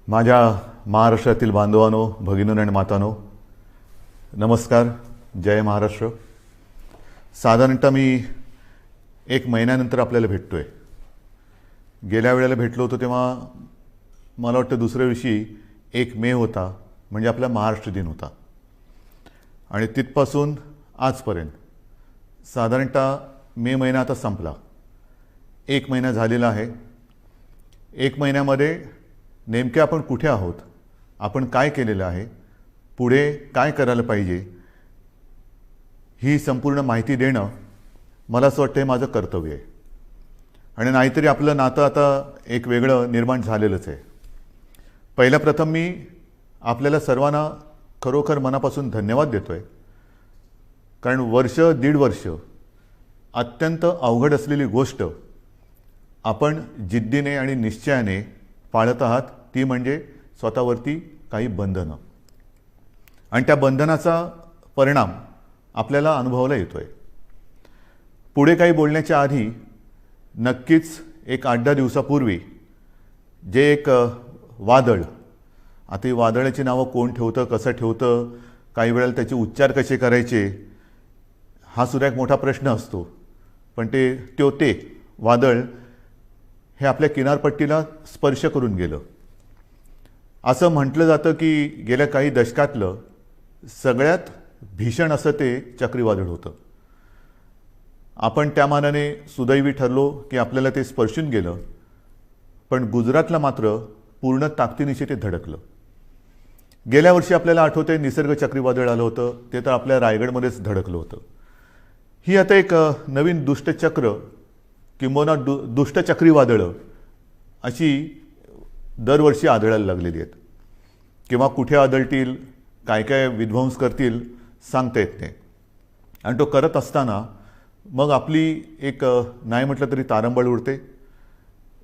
माझ्या महाराष्ट्रातील बांधवांनो, भगिनींनो आणि मातांनो, नमस्कार. जय महाराष्ट्र. साधारणतः मी एक महिन्यानंतर आपल्याला भेटतोय. गेल्या वेळेला भेटलो होतो तेव्हा मला वाटतं दुसऱ्या दिवशी 1 मे होता, म्हणजे आपला महाराष्ट्र दिन होता. आणि तिथपासून आजपर्यंत साधारणतः मे महिना आता संपला. 1 महिना झालेला आहे. 1 महिन्यामध्ये नेमके आपण कुठे आहोत, आपण काय केलेलं आहे, पुढे काय करायला पाहिजे, ही संपूर्ण माहिती देणं मला असं वाटतं हे माझं कर्तव्य आहे. आणि नाहीतरी आपलं नातं आता एक वेगळं निर्माण झालेलंच आहे. पहिल्या प्रथम मी आपल्याला सर्वांना खरोखर मनापासून धन्यवाद देतो आहे. कारण वर्ष दीड वर्ष अत्यंत अवघड असलेली गोष्ट आपण जिद्दीने आणि निश्चयाने पाळत आहात, ती म्हणजे स्वतःवरती काही बंधनं. आणि त्या बंधनाचा परिणाम आपल्याला अनुभवायला येतो आहे. पुढे काही बोलण्याच्या आधी नक्कीच एक 8-10 दिवसापूर्वी जे एक वादळ, आता ही वादळाची नावं कोण ठेवतं, कसं ठेवतं, काही वेळेला त्याचे उच्चार कसे करायचे, हा सुद्धा एक मोठा प्रश्न असतो. पण ते वादळ हे आपल्या किनारपट्टीला स्पर्श करून गेलं. असं म्हटलं जातं की गेल्या काही दशकातलं सगळ्यात भीषण असं ते चक्रीवादळ होतं. आपण त्या मानाने सुदैवी ठरलो की आपल्याला ते स्पर्शून गेलं. पण गुजरातला मात्र पूर्ण ताकदीनिशी ते धडकलं. गेल्या वर्षी आपल्याला आठवतंय निसर्ग चक्रीवादळ आलं होतं, ते तर आपल्या रायगडमध्येच धडकलं होतं. ही आता एक नवीन दुष्टचक्र किंबहुना दुष्ट चक्रीवादळं अशी दरवर्षी आढळायला लागलेली आहेत. किंवा कुठे आढळतील, काय काय विध्वंस करतील, सांगता येत नाही. आणि तो करत असताना मग आपली एक नाही म्हटलं तरी तारंबळ उडते.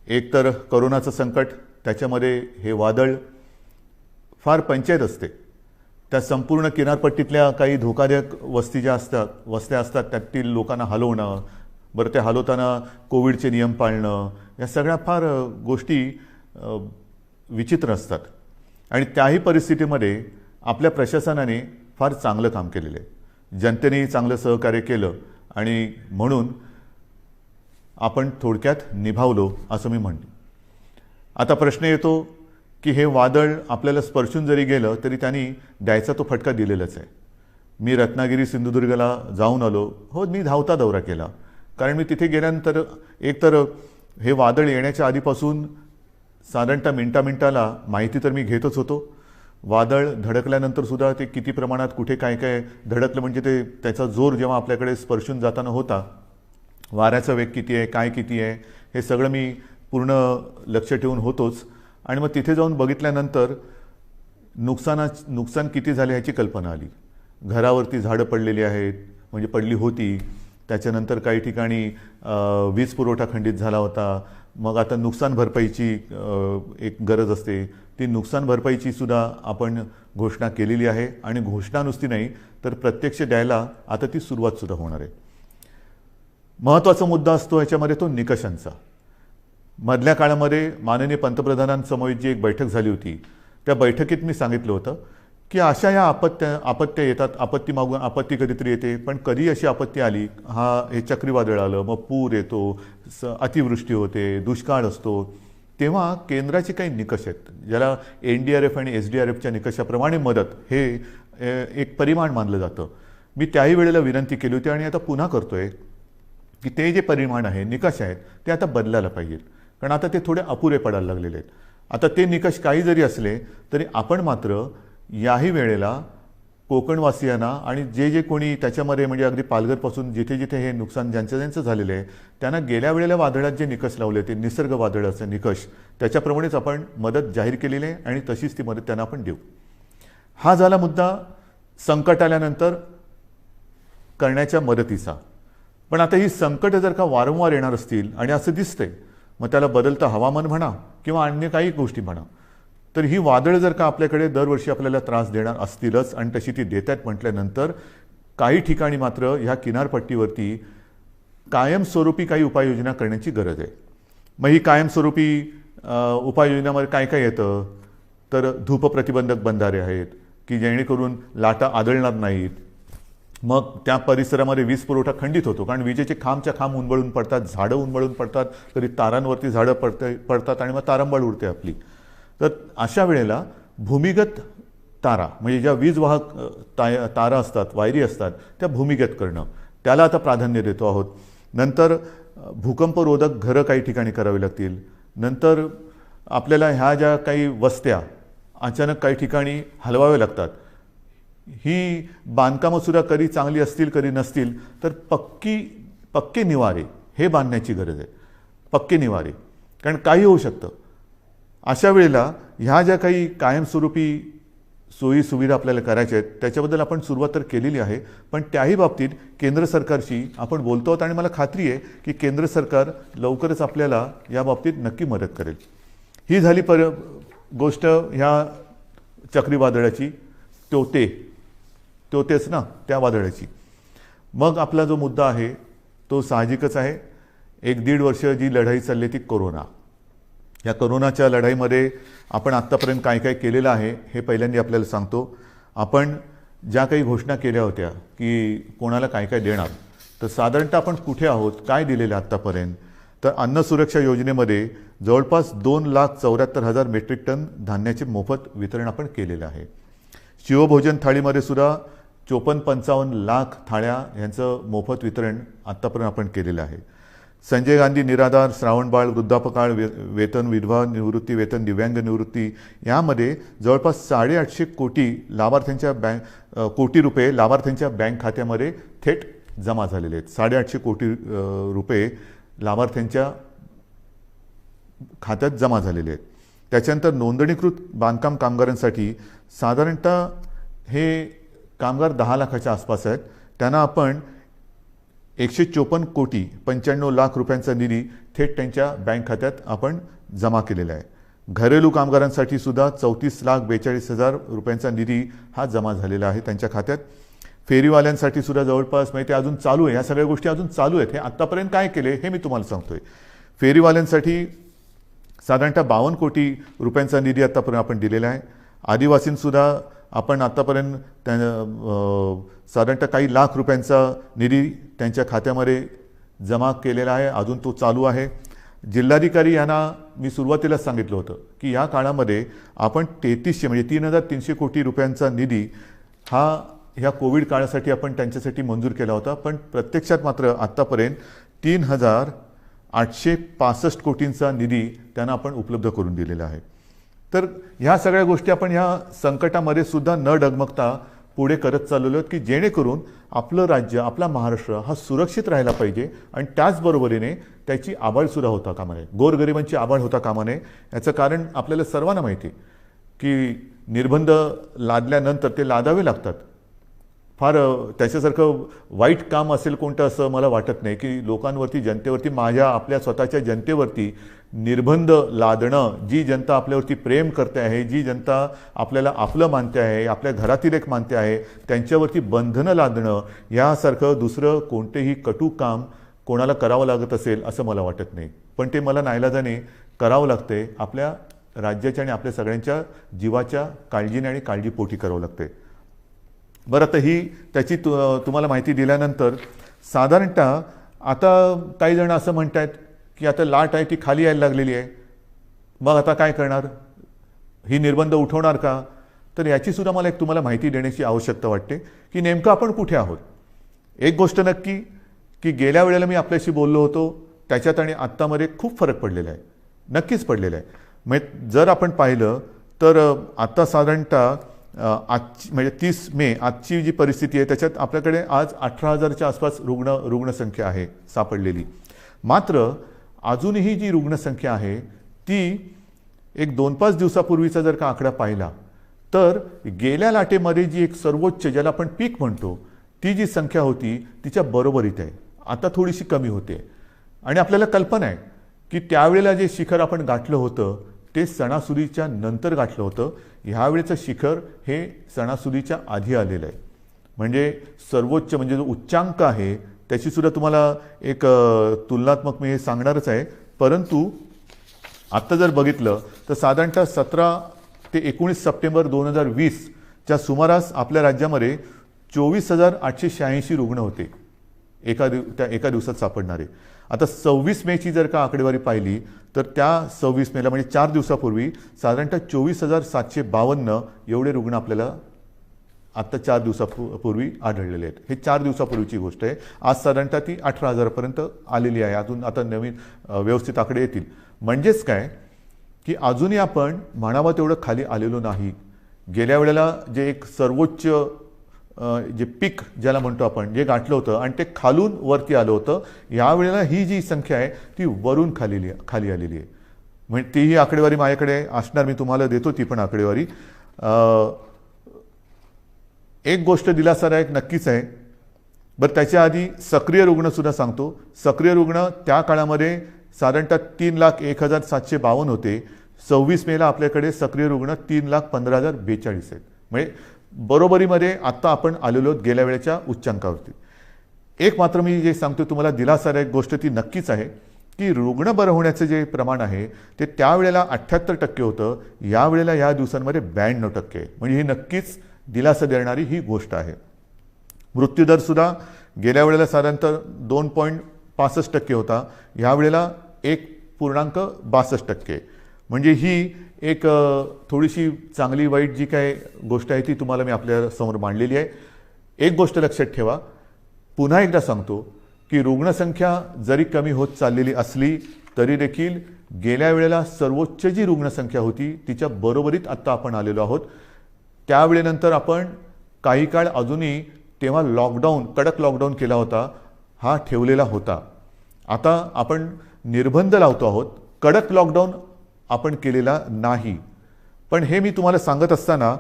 एक तर करोनाचं संकट, त्याच्यामध्ये हे वादळ, फार पंचायत असते. त्या संपूर्ण किनारपट्टीतल्या काही धोकादायक वस्त्या असतात त्यातील लोकांना हलवणं, बरं ते हलवताना कोविडचे नियम पाळणं, या सगळ्या फार गोष्टी विचित्र असतात. आणि त्याही परिस्थितीमध्ये आपल्या प्रशासनाने फार चांगलं काम केलेलं आहे. जनतेनेही चांगलं सहकार्य केलं आणि म्हणून आपण थोडक्यात निभावलो असं मी म्हणतो. आता प्रश्न येतो की हे वादळ आपल्याला स्पर्शून जरी गेलं तरी त्यांनी द्यायचा तो फटका दिलेलाच आहे. मी रत्नागिरी सिंधुदुर्गला जाऊन आलो. हो, मी धावता दौरा केला. कारण मी तिथे गेल्यानंतर एकतर हे वादळ येण्याच्या आधीपासून साधारणतः मिनटाला माहिती तर मी घेतच होतो. वादळ धडकल्यानंतर सुद्धा ते किती प्रमाणात कुठे काय काय धडकलं, म्हणजे त्याचा जोर जेव्हा आपल्याकडे स्पर्शून जाताना होता, वाऱ्याचा वेग किती आहे, काय किती आहे, हे सगळं मी पूर्ण लक्ष ठेवून होतोच. आणि मग तिथे जाऊन बघितल्यानंतर नुकसान किती झाले ह्याची कल्पना आली. घरावरती झाडं पडलेली आहेत, म्हणजे पडली होती. त्याच्यानंतर काही ठिकाणी वीज पुरवठा खंडित झाला होता. मग आता नुकसान भरपाईची एक गरज असते. ती नुकसान भरपाईची सुद्धा आपण घोषणा केलेली आहे. आणि घोषणा नुसती नाही तर प्रत्यक्ष द्यायला आता ती सुरुवातसुद्धा होणार आहे. महत्त्वाचा मुद्दा असतो ह्याच्यामध्ये तो निकषांचा. मधल्या काळामध्ये माननीय पंतप्रधानांसमवेत जी एक बैठक झाली होती, त्या बैठकीत मी सांगितलं होतं की अशा या आपत्त्या येतात. आपत्ती मागून आपत्ती कधीतरी येते, पण कधी अशी आपत्ती आली, हे चक्रीवादळ आलं, मग पूर येतो, अतिवृष्टी होते, दुष्काळ असतो, तेव्हा केंद्राचे काही निकष आहेत, ज्याला NDRF आणि SDRFच्या निकषाप्रमाणे मदत हे एक परिमाण मानलं जातं. मी त्याही वेळेला विनंती केली होती आणि आता पुन्हा करतोय की ते जे परिमाण आहे, निकष आहेत, ते आता बदलायला पाहिजेत. कारण आता ते थोडे अपुरे पडायला लागलेले आहेत. आता ते निकष काही जरी असले तरी आपण मात्र याही वेळेला कोकणवासियांना आणि जे कोणी त्याच्यामध्ये, म्हणजे अगदी पालघरपासून जिथे जिथे हे नुकसान ज्यांचं झालेलं आहे, त्यांना गेल्या वेळेला वादळात जे निकष लावले, ते निसर्ग वादळाचे निकष, त्याच्याप्रमाणेच आपण मदत जाहीर केलेली आहे आणि तशीच ती मदत त्यांना आपण देऊ. हा झाला मुद्दा संकट आल्यानंतर करण्याच्या मदतीचा. पण आता ही संकटं जर का वारंवार येणार असतील आणि असं दिसतंय, मग त्याला बदलतं हवामान म्हणा किंवा अन्य काही गोष्टी म्हणा, तर ही वादळ जर का आपल्याकडे दरवर्षी आपल्याला त्रास देणार असतीलच आणि तशी ती देत आहेत म्हटल्यानंतर काही ठिकाणी मात्र ह्या किनारपट्टीवरती कायमस्वरूपी काही उपाययोजना करण्याची गरज आहे. मग ही कायमस्वरूपी उपाययोजनामध्ये काय काय येतं, तर धूप प्रतिबंधक बंधारे आहेत की जेणेकरून लाटा आदळणार नाहीत. मग त्या परिसरामध्ये वीज पुरवठा खंडित होतो, कारण विजेचे खांबच्या खांब उन्मळून पडतात, झाडं उन्मळून पडतात, कधी तारांवरती झाडं पडतात आणि मग तारांबळ उडते आपली. तर अशा वेळेला भूमिगत तारा म्हणजे ज्या वीज वाहक तारा असतात, वायरी असतात, त्या भूमिगत करणं, त्याला आता प्राधान्य देतो आहोत. नंतर भूकंपरोधक घरं काही ठिकाणी करावी लागतील. नंतर आपल्याला ह्या ज्या काही वस्त्या अचानक काही ठिकाणी हलवाव्या लागतात, ही बांधकामंसुद्धा कधी चांगली असतील कधी नसतील, तर पक्के निवारे हे बांधण्याची गरज आहे. पक्के निवारे, कारण काही होऊ शकतं. अशा वेळेला ह्या ज्या काही कायमस्वरूपी सोयी सुविधा आपल्याला करायच्या आहेत त्याच्याबद्दल आपण सुरुवात तर केलेली आहे, पण त्याही बाबतीत केंद्र सरकारशी आपण बोलतो आहोत आणि मला खात्री आहे की केंद्र सरकार लवकरच आपल्याला या बाबतीत नक्की मदत करेल. ही झाली गोष्ट ह्या चक्रीवादळाची, तोतेच ना त्या वादळाची. मग आपला जो मुद्दा आहे तो साहजिकच आहे. 1-1.5 वर्ष जी लढाई चालली ती कोरोना. या कोरोनाच्या लढाईमध्ये आपण आत्तापर्यंत काय काय केलेलं आहे हे पहिल्यांदा आपल्याला सांगतो. आपण ज्या काही घोषणा केल्या होत्या की कोणाला काय काय देणार, तर साधारणतः आपण कुठे आहोत, काय दिलेलं आत्तापर्यंत, तर अन्न सुरक्षा योजनेमध्ये जवळपास 2,74,000 मेट्रिक टन धान्याचे मोफत वितरण आपण केलेलं आहे. शिवभोजन थाळीमध्ये सुद्धा 54-55 लाख थाळ्या यांचं मोफत वितरण आत्तापर्यंत आपण केलेलं आहे. संजय गांधी निराधार, श्रावणबाळ, वृद्धापकाळ वेतन, विधवा निवृत्ती वेतन, दिव्यांग निवृत्ती यामध्ये जवळपास 850 कोटी कोटी रुपये लाभार्थ्यांच्या बँक खात्यामध्ये थेट जमा झालेले आहेत. 850 कोटी रुपये लाभार्थ्यांच्या खात्यात जमा झालेले आहेत. त्याच्यानंतर नोंदणीकृत बांधकाम कामगारांसाठी साधारणतः हे कामगार 10 लाखाच्या आसपास आहेत. त्यांना आपण 154 कोटी 95 लाख रुपयांचा निधी थेट त्यांच्या बँक खात्यात आपण जमा केलेला आहे. घरेलू कामगारांसाठी सुद्धा 34,42,000 रुपयांचा निधी हा जमा झालेला आहे त्यांच्या खात्यात. फेरीवाल्यांसाठी सुद्धा जवळपास म्हणजे ते अजून चालू आहे, ह्या सगळ्या गोष्टी अजून चालू आहेत. हे आत्तापर्यंत काय केले हे मी तुम्हाला सांगतोय. फेरीवाल्यांसाठी साधारणतः 52 कोटी रुपयांचा निधी आत्तापर्यंत आपण दिलेला आहे. आदिवासींसुद्धा आपण आत्तापर्यंत साधारणतः काही लाख रुपयांचा निधी त्यांच्या खात्यामध्ये जमा केलेला आहे, अजून तो चालू आहे. जिल्हाधिकारी यांना मी सुरुवातीलाच सांगितलं होतं की या काळामध्ये आपण 3300 म्हणजे 3,300 कोटी रुपयांचा निधी हा ह्या कोविड काळासाठी आपण त्यांच्यासाठी मंजूर केला होता, पण प्रत्यक्षात मात्र आत्तापर्यंत 3,865 कोटींचा निधी त्यांना आपण उपलब्ध करून दिलेला आहे. तर ह्या सगळ्या गोष्टी आपण ह्या संकटामध्ये सुद्धा न डगमगता पुढे करत चाललेलो आहोत की जेणेकरून आपलं राज्य, आपला महाराष्ट्र हा सुरक्षित राहायला पाहिजे आणि त्याचबरोबरीने त्याची आबाळसुद्धा होता कामा नये, गोरगरिबांची आबाळ होता कामा नये. याचं कारण आपल्याला सर्वांना माहिती आहे की निर्बंध लादल्यानंतर ते लादावे लागतात. फार त्याच्यासारखं वाईट काम असेल कोणतं असं मला वाटत नाही की लोकांवरती, जनतेवरती, आपल्या स्वतःच्या जनतेवरती निर्बंध लादणं. जी जनता आपल्यावरती प्रेम करते आहे, जी जनता आपल्याला आपलं मानते आहे, आपल्या घरातील एक मानते आहे, त्यांच्यावरती बंधनं लादणं यासारखं दुसरं कोणतेही कटू काम कोणाला करावं लागत असेल असं मला वाटत नाही. पण ते मला नाईलाजाने करावं लागते. आपल्या राज्याच्या आणि आपल्या सगळ्यांच्या जीवाच्या काळजीने आणि काळजीपोटी करावं लागते. बरं, तर ही त्याची तुम्हाला माहिती दिल्यानंतर साधारणतः आता काही जण असं म्हणत आहेत की आता लाट आहे ती खाली यायला लागलेली आहे, मग आता काय करणार, ही निर्बंध उठवणार का? तर याचीसुद्धा मला एक तुम्हाला माहिती देण्याची आवश्यकता वाटते की नेमकं आपण कुठे आहोत. एक गोष्ट नक्की की गेल्या वेळेला मी आपल्याशी बोललो होतो त्याच्यात आणि आत्तामध्ये खूप फरक पडलेला आहे, नक्कीच पडलेला आहे. म्हणजे जर आपण पाहिलं तर आत्ता साधारणतः आजची म्हणजे 30 मे आजची जी परिस्थिती आहे त्याच्यात आपल्याकडे आज 18,000च्या आसपास रुग्णसंख्या आहे सापडलेली. मात्र अजूनही जी रुग्णसंख्या आहे ती एक 2-5 दिवसापूर्वीचा जर का आकडा पाहिला तर गेल्या लाटेमध्ये जी एक सर्वोच्च ज्याला आपण पीक म्हणतो ती जी संख्या होती तिच्या बरोबरीत आहे. आता थोडीशी कमी होते आणि आपल्याला कल्पना आहे की त्यावेळेला जे शिखर आपण गाठलं होतं ते सणासुदीच्या नंतर गाठलं होतं. ह्यावेळेचं शिखर हे सणासुदीच्या आधी आलेलं आहे. म्हणजे सर्वोच्च म्हणजे जो उच्चांक आहे त्याचीसुद्धा तुम्हाला एक तुलनात्मक मी हे सांगणारच आहे. परंतु आत्ता जर बघितलं तर साधारणतः ते 19 सप्टेंबर 2020च्या सुमारास आपल्या राज्यामध्ये 24,886 रुग्ण होते एका दिवसात सापडणारे. आता 26 मेची जर का आकडेवारी पाहिली तर त्या 26 मेला म्हणजे 4 दिवसापूर्वी साधारणतः 24,752 एवढे रुग्ण आपल्याला आत्ता 4 दिवसापूर्वी आढळलेले आहेत. हे 4 दिवसापूर्वीची गोष्ट आहे. आज साधारणतः ती 18,000पर्यंत आलेली आहे. अजून आता नवीन व्यवस्थित आकडे येतील. म्हणजेच काय की अजूनही आपण म्हणावं तेवढं खाली आलेलो नाही. गेल्या वेळेला जे एक सर्वोच्च जे पीक ज्याला म्हणतो आपण जे गाठलं होतं आणि ते खालून वरती आलं होतं, यावेळेला ही जी संख्या आहे ती वरून खाली आलेली आहे. म्हणजे तीही आकडेवारी माझ्याकडे असणार, मी तुम्हाला देतो ती पण आकडेवारी. एक गोष्ट दिलासादायक नक्कीच आहे. बरं, त्याच्या आधी सक्रिय रुग्णसुद्धा सांगतो. सक्रिय रुग्ण त्या काळामध्ये साधारणतः 3,01,752 होते. 26 मेला आपल्याकडे सक्रिय रुग्ण 3,15,042 आहेत. म्हणजे बरोबरीमध्ये आत्ता आपण आलेलो आहोत गेल्या वेळेच्या उच्चांकावरती. एक मात्र मी जे सांगतो तुम्हाला दिलासादायक गोष्ट ती नक्कीच आहे की रुग्ण बरं होण्याचं जे प्रमाण आहे ते त्यावेळेला 78% होतं, यावेळेला या दिवसांमध्ये 92% आहे. म्हणजे ही नक्कीच दिलासा देणारी ही गोष्ट आहे. मृत्यूदरसुद्धा गेल्या वेळेला साधारणतः 2.65% होता, यावेळेला 1.62%. म्हणजे ही एक थोडीशी चांगली वाईट जी काय गोष्ट आहे ती तुम्हाला मी आपल्या समोर मांडलेली आहे. एक गोष्ट लक्षात ठेवा, पुन्हा एकदा सांगतो की रुग्णसंख्या जरी कमी होत चाललेली असली तरी देखील गेल्या वेळेला सर्वोच्च जी रुग्णसंख्या होती तिच्या बरोबरीत आत्ता आपण आलेलो आहोत. त्यावेळेनंतर आपण काही काळ अजूनही तेव्हा कडक लॉकडाऊन केला होता, हा ठेवलेला होता. आता आपण निर्बंध लावतो आहोत, कडक लॉकडाऊन आपण केलेला नाही. पण हे मी तुम्हाला सांगत असताना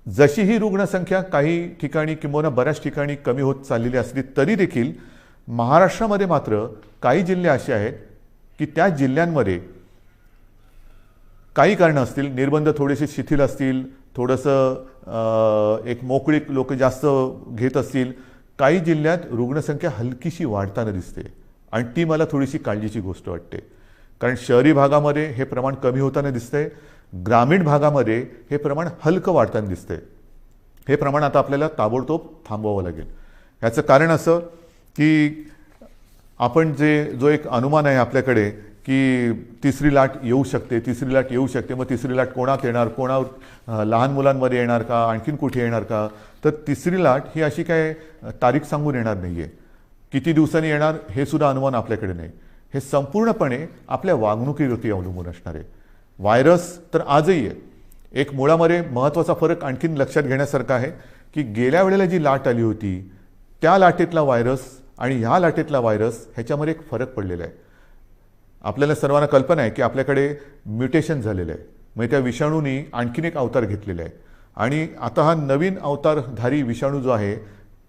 जशी ही रुग्णसंख्या काही ठिकाणी किंवा बऱ्याच ठिकाणी कमी होत चाललेली असली तरी देखील महाराष्ट्रामध्ये मात्र काही जिल्हे असे आहेत की त्या जिल्ह्यांमध्ये काही कारणं असतील, निर्बंध थोडेसे शिथिल असतील, थोडंसं एक मोकळीक लोक जास्त घेत असतील, काही जिल्ह्यात रुग्णसंख्या हलकीशी वाढताना दिसते आणि ती मला थोडीशी काळजीची गोष्ट वाटते. कारण शहरी भागामध्ये हे प्रमाण कमी होताना दिसतंय, ग्रामीण भागामध्ये हे प्रमाण हलकं वाढताना दिसतंय. हे प्रमाण आता आपल्याला ताबडतोब थांबवावं लागेल. याचं कारण असं की आपण जो एक अनुमान आहे आपल्याकडे की तिसरी लाट येऊ शकते, मग तिसरी लाट कोणात येणार, लहान मुलांमध्ये येणार का, आणखीन कुठे येणार का, तर तिसरी लाट ही अशी काय तारीख सांगून येणार नाही आहे. किती दिवसांनी येणार हे सुद्धा अनुमान आपल्याकडे नाही. हे संपूर्णपणे आपल्या वागणुकीवरती अवलंबून असणार आहे. व्हायरस तर आजही आहे. एक मुळामध्ये महत्त्वाचा फरक आणखीन लक्षात घेण्यासारखा आहे की गेल्या वेळेला जी लाट आली होती त्या लाटेतला व्हायरस आणि ह्या लाटेतला व्हायरस ह्याच्यामध्ये एक फरक पडलेला आहे. आपल्याला सर्वांना कल्पना आहे की आपल्याकडे म्युटेशन झालेलं आहे, म्हणजे त्या विषाणूंनी आणखीन एक अवतार घेतलेला आहे. आणि आता हा नवीन अवतारधारी विषाणू जो आहे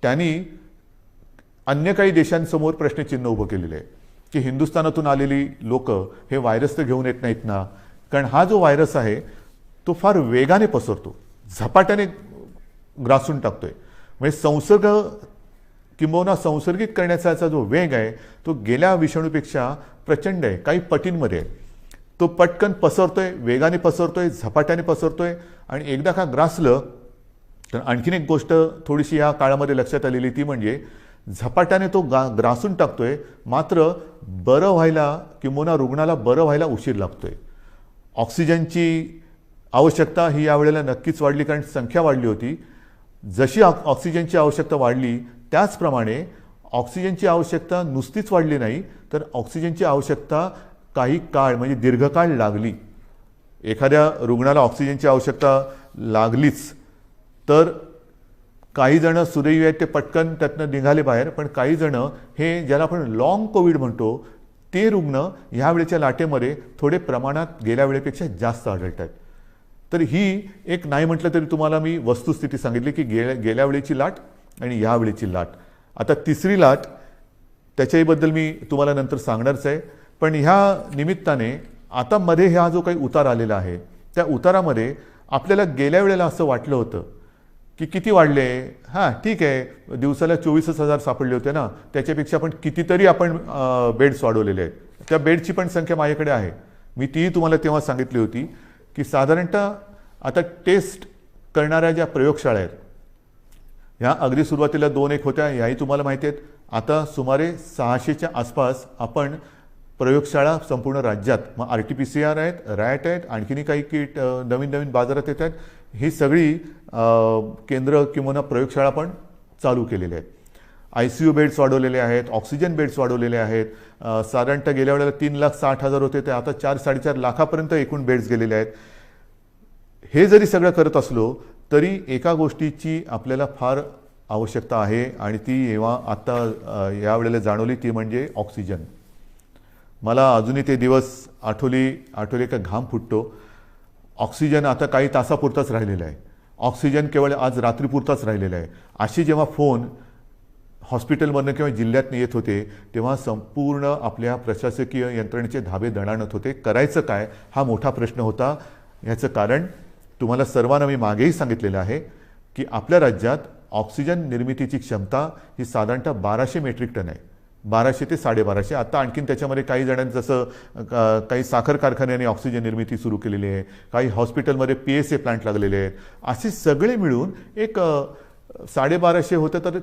त्यांनी अन्य काही देशांसमोर प्रश्नचिन्ह उभं केलेलं आहे की हिंदुस्थानातून आलेली लोक हे व्हायरस तर घेऊन येत नाहीत ना. कारण हा जो व्हायरस आहे तो फार वेगाने पसरतो, झपाट्याने ग्रासून टाकतोय. म्हणजे संसर्गित करण्याचा जो वेग आहे तो गेल्या विषाणूपेक्षा प्रचंड आहे, काही पटींमध्ये. तो पटकन पसरतोय, वेगाने पसरतोय, झपाट्याने पसरतोय. आणि एकदा का ग्रासलं तर आणखीन एक गोष्ट थोडीशी या काळामध्ये लक्षात आलेली ती म्हणजे झपाट्याने तो ग्रासून टाकतोय, मात्र बरं व्हायला किंवा रुग्णाला बरं व्हायला उशीर लागतोय. ऑक्सिजनची आवश्यकता ही यावेळेला नक्कीच वाढली, कारण संख्या वाढली होती. जशी ऑक्सिजनची आवश्यकता वाढली त्याचप्रमाणे ऑक्सिजनची आवश्यकता नुसतीच वाढली नाही, तर ऑक्सिजनची आवश्यकता काही काळ म्हणजे दीर्घकाळ लागली. एखाद्या रुग्णाला ऑक्सिजनची आवश्यकता लागलीच तर काही जण सुदैवी आहेत ते पटकन त्यातनं निघाले बाहेर, पण काही जण हे ज्याला आपण लॉंग कोविड म्हणतो ते रुग्ण ह्यावेळेच्या लाटेमध्ये थोडे प्रमाणात गेल्या वेळेपेक्षा जास्त आढळत आहेत. तर ही एक नाही म्हटलं तरी तुम्हाला मी वस्तुस्थिती सांगितली की गेल्या वेळेची लाट आणि ह्या वेळेची लाट. आता तिसरी लाट त्याच्याबद्दल मी तुम्हाला नंतर सांगणारच आहे. पण ह्या निमित्ताने आता मध्ये हा जो काही उतार आलेला आहे त्या उतारामध्ये आपल्याला गेल्या वेळेला असं वाटलं होतं की किती वाढले, हां ठीक आहे दिवसाला 24,000 सापडले होते ना, त्याच्यापेक्षा पण कितीतरी आपण बेड्स वाढवलेले आहेत. त्या बेडची पण संख्या माझ्याकडे आहे, मी तीही तुम्हाला तेव्हा सांगितली होती की साधारणतः आता टेस्ट करणाऱ्या ज्या प्रयोगशाळा आहेत ह्या अगदी सुरुवातीला 2-1 होत्या, ह्याही तुम्हाला माहिती आहेत. आता सुमारे 600च्या आसपास आपण प्रयोगशाळा संपूर्ण राज्यात, मग RT-PCR आहेत, रॅट आहेत, आणखीनही काही किट नवीन नवीन बाजारात येत आहेत. ही सगळी केंद्र किंवा प्रयोगशाळा पण चालू केलेल्या आहेत. ICU बेड्स वाढवलेले आहेत, ऑक्सिजन बेड्स वाढवलेले आहेत. साधारणतः गेल्या वेळेला 3,60,000 होते ते आता 4-4.5 लाखापर्यंत एकूण बेड्स गेलेले आहेत. हे जरी सगळं करत असलो तरी एका गोष्टीची आपल्याला फार आवश्यकता आहे आणि ती जेव्हा आता यावेळेला जाणवली ती म्हणजे ऑक्सिजन. मला अजूनही ते दिवस आठवले का घाम फुटतो. ऑक्सिजन आता काही तासापुरताच राहिलेला आहे. ऑक्सिजन केवळ आज रात्रीपुरताच राहिलेला आहे. अशी जेव्हा फोन हॉस्पिटलमधनं किंवा जिल्ह्यातनं येत होते तेव्हा संपूर्ण आपल्या प्रशासकीय यंत्रणेचे धाबे दणाणत होते. करायचं काय हा मोठा प्रश्न होता. ह्याचं कारण तुम्हाला सर्वांना मी मागेही सांगितलेलं आहे की आपल्या राज्यात ऑक्सिजन निर्मितीची क्षमता ही साधारणतः 1200 मेट्रिक टन आहे. 1200 ते 1250. आता आणखीन त्याच्यामध्ये काही जणांनी जसं काही साखर कारखान्याने ऑक्सिजन निर्मिती सुरू केलेली आहे, काही हॉस्पिटलमध्ये PSA प्लांट लागलेले आहेत. असे सगळे मिळून एक 1250 होतं तर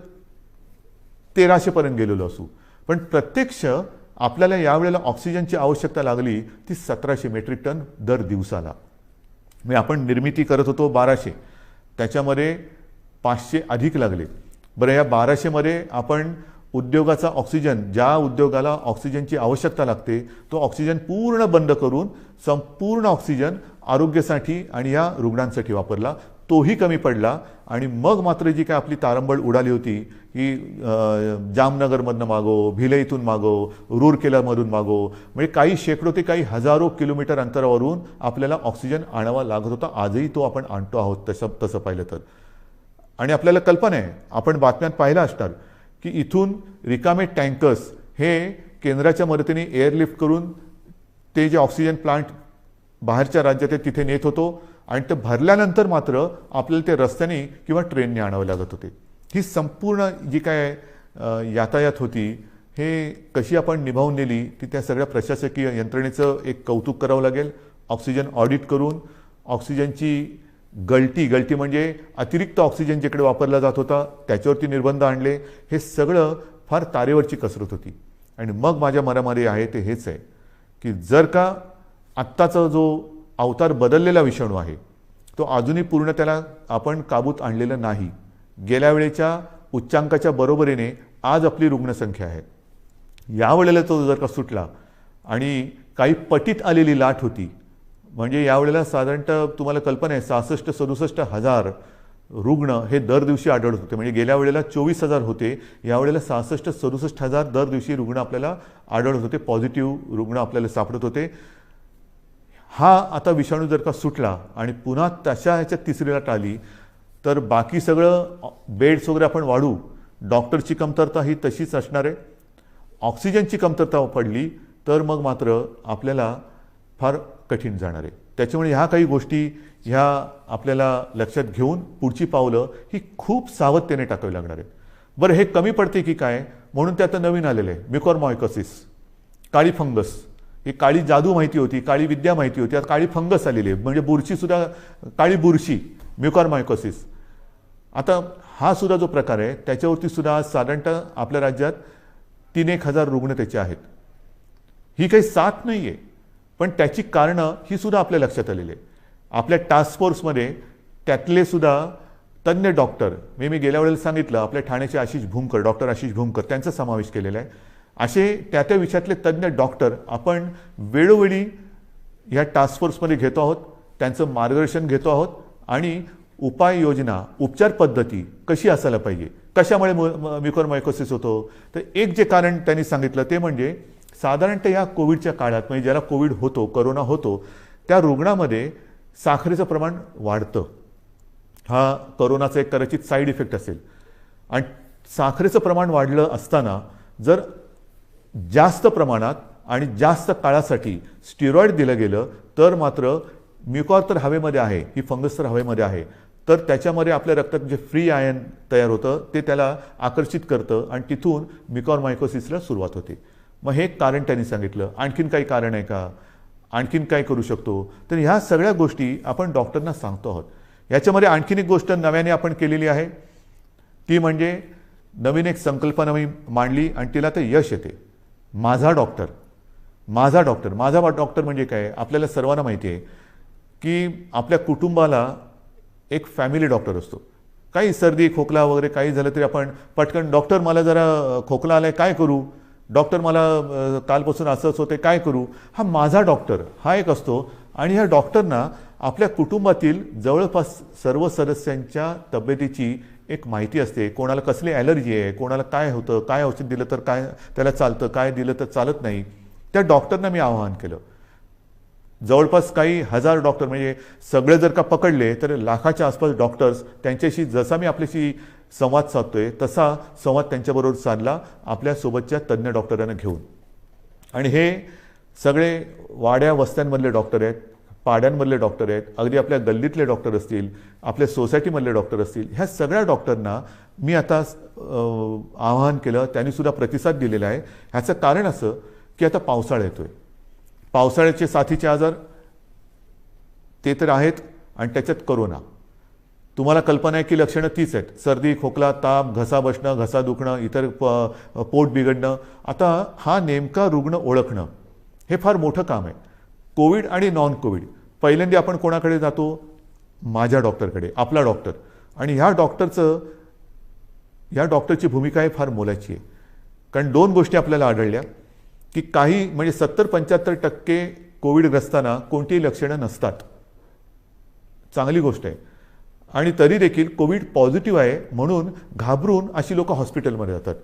1300पर्यंत गेलेलो असू. पण प्रत्यक्ष आपल्याला यावेळेला ऑक्सिजनची आवश्यकता लागली ती 1700 मेट्रिक टन दर दिवसाला. म्हणजे आपण निर्मिती करत होतो 1200, त्याच्यामध्ये 500 अधिक लागले. बरं, या 1200मध्ये आपण उद्योगाचा ऑक्सिजन, ज्या उद्योगाला ऑक्सिजनची आवश्यकता लागते तो ऑक्सिजन पूर्ण बंद करून संपूर्ण ऑक्सिजन आरोग्यासाठी आणि या रुग्णांसाठी वापरला. तोही कमी पडला आणि मग मात्र जी काय आपली तारंबळ उडाली होती ही जामनगरमधनं मागो, भिलईतून मागो, रूरकेलामधून मागो, म्हणजे काही शेकडो ते काही हजारो किलोमीटर अंतरावरून आपल्याला ऑक्सिजन आणावा लागत होता. आजही तो आपण आणतो आहोत तसं पाहिलं तर. आणि आपल्याला कल्पना आहे, आपण बातम्यात पाहिलं असणार की इथून रिकामे टँकर्स हे केंद्राच्या मदतीने एअरलिफ्ट करून ते जे ऑक्सिजन प्लांट बाहेरच्या राज्यात आहेत तिथे नेत होतो आणि ते भरल्यानंतर मात्र आपल्याला ते रस्त्याने किंवा ट्रेनने आणावे लागत होते. ही संपूर्ण जी काय यातायात होती हे कशी आपण निभावून नेली ती त्या सगळ्या प्रशासकीय यंत्रणेचं एक कौतुक करावं लागेल. ऑक्सिजन ऑडिट करून ऑक्सिजनची गळती म्हणजे अतिरिक्त ऑक्सिजन जिकडे वापरला जात होता त्याच्यावरती निर्बंध आणले. हे सगळं फार तारेवरची कसरत होती. आणि मग माझ्या मनामध्ये आहे ते हेच आहे की जर का आत्ताचा जो अवतार बदललेला विषाणू आहे तो अजूनही पूर्ण त्याला आपण काबूत आणलेला नाही. गेल्या वेळेच्या उच्चांकाच्या बरोबरीने आज आपली रुग्णसंख्या आहे. यावेळेला तो जर का सुटला आणि काही पटीत आलेली लाट होती, म्हणजे यावेळेला साधारणतः तुम्हाला कल्पना आहे 66-67 हजार रुग्ण हे दर दिवशी आढळत होते. म्हणजे गेल्या वेळेला 24,000 होते, यावेळेला 66-67 हजार दर दिवशी रुग्ण आपल्याला आढळत होते, पॉझिटिव्ह रुग्ण आपल्याला सापडत होते. हा आता विषाणू जर का सुटला आणि पुन्हा तशा ह्याच्यात तिसरी लाट आली तर बाकी सगळं बेड्स वगैरे आपण वाढू, डॉक्टरची कमतरता ही तशीच असणार आहे. ऑक्सिजनची कमतरता पडली तर मग मात्र आपल्याला फार कठीण जाणार आहे. त्याच्यामुळे ह्या काही गोष्टी ह्या आपल्याला लक्षात घेऊन पुढची पावलं ही खूप सावधतेने टाकावी लागणार आहेत. बरं, हे कमी पडते की काय म्हणून ते आता नवीन आलेलं आहे म्युकॉरमायकोसिस, काळी फंगस. ही काळी जादू माहिती होती, काळी विद्या माहिती होती, आता काळी फंगस आलेली आहे. म्हणजे बुरशीसुद्धा, काळी बुरशी, म्युकॉरमायकोसिस. आता हा सुद्धा जो प्रकार आहे त्याच्यावरती सुद्धा साधारणतः आपल्या राज्यात 3-1 हजार रुग्ण त्याचे आहेत. ही काही साथ नाही आहे, पण त्याची कारणं ही सुद्धा आपल्या लक्षात आलेली आहे. आपल्या टास्क फोर्समध्ये त्यातले सुद्धा तज्ज्ञ डॉक्टर, मी गेल्या वेळेला सांगितलं आपल्या ठाण्याचे आशिष भूमकर, डॉक्टर आशिष भूमकर, त्यांचा समावेश केलेला आहे. असे त्या विषयातले तज्ज्ञ डॉक्टर आपण वेळोवेळी या टास्क फोर्समध्ये घेतो आहोत, त्यांचं मार्गदर्शन घेतो आहोत आणि उपाययोजना, उपचार पद्धती कशी असायला पाहिजे, कशामुळे म्युकॉरमायकोसिस होतो. तर एक जे कारण त्यांनी सांगितलं ते म्हणजे साधारणतः या कोविडच्या काळात, म्हणजे ज्याला कोविड होतो, कोरोना होतो, त्या रुग्णामध्ये साखरेचं प्रमाण वाढतं. हा कोरोनाचा एक कदाचित साईड इफेक्ट असेल. आणि साखरेचं प्रमाण वाढलं असताना जर जास्त प्रमाणात आणि जास्त काळासाठी स्टिरॉइड दिलं गेलं तर मात्र म्युकॉर तर हवेमध्ये आहे, ही फंगस तर हवेमध्ये आहे, तर त्याच्यामध्ये आपल्या रक्तात जे फ्री आयन तयार होतं ते त्याला आकर्षित करतं आणि तिथून म्युकॉरमायकोसिसला सुरुवात होते. मग हे कारण त्यांनी सांगितलं. आणखीन काही कारण आहे का? आणखीन काय करू शकतो. तर ह्या सगळ्या गोष्टी आपण डॉक्टरना सांगतो आहोत. याच्यामध्ये आणखीन एक गोष्ट नव्याने आपण केलेली आहे, ती म्हणजे नवीन एक संकल्पना मी मांडली आणि तिला ते यश येते. माझा डॉक्टर. माझा डॉक्टर. माझा डॉक्टर म्हणजे काय, आपल्याला सर्वांना माहिती आहे की आपल्या कुटुंबाला एक फॅमिली डॉक्टर असतो. काही सर्दी खोकला वगैरे काही झालं तरी आपण पटकन, डॉक्टर मला जरा खोकला आलाय काय करू, डॉक्टर मला कालपासून असंच होते काय करू. हा माझा डॉक्टर हा एक असतो. आणि ह्या डॉक्टरना आपल्या कुटुंबातील जवळपास सर्व सदस्यांच्या तब्येतीची एक माहिती असते. कोणाला कसली ॲलर्जी आहे, कोणाला काय होतं, काय औषध दिलं तर काय त्याला चालतं, काय दिलं तर चालत नाही. त्या डॉक्टरना मी आवाहन केलं. जवळपास काही हजार डॉक्टर, म्हणजे सगळे जर का पकडले तर लाखाच्या आसपास डॉक्टर्स, त्यांच्याशी जसा मी आपल्याशी संवाद साधतोय तसा संवाद त्यांच्याबरोबर साधला आपल्यासोबतच्या तज्ज्ञ डॉक्टरांना घेऊन. आणि हे सगळे वाड्या वस्त्यांमधले डॉक्टर आहेत, पाड्यांमधले डॉक्टर आहेत, अगदी आपल्या गल्लीतले डॉक्टर असतील, आपल्या सोसायटीमधले डॉक्टर असतील. ह्या सगळ्या डॉक्टरना मी आता आवाहन केलं. त्यांनीसुद्धा प्रतिसाद दिलेला आहे. ह्याचं कारण असं की आता पावसाळा येतोय. पावसाळ्याचे साथीचे आजार ते तर आहेत आणि त्याच्यात कोरोना. तुम्हाला कल्पना आहे की लक्षणं तीच आहेत. सर्दी खोकला ताप, घसा बसणं, घसा दुखणं, इतर पोट बिघडणं. आता हा नेमका रुग्ण ओळखणं हे फार मोठं काम आहे. कोविड आणि नॉन कोविड. पहिल्यांदा आपण कोणाकडे जातो, माझ्या डॉक्टरकडे, आपला डॉक्टर. आणि ह्या डॉक्टरची भूमिका आहे फार मोलाची आहे. कारण दोन गोष्टी आपल्याला आढळल्या की काही म्हणजे 70-75% कोविडग्रस्तांना कोणतीही लक्षणं नसतात. चांगली गोष्ट आहे. आणि तरी देखील कोविड पॉझिटिव्ह आहे म्हणून घाबरून अशी लोक हॉस्पिटलमध्ये जातात.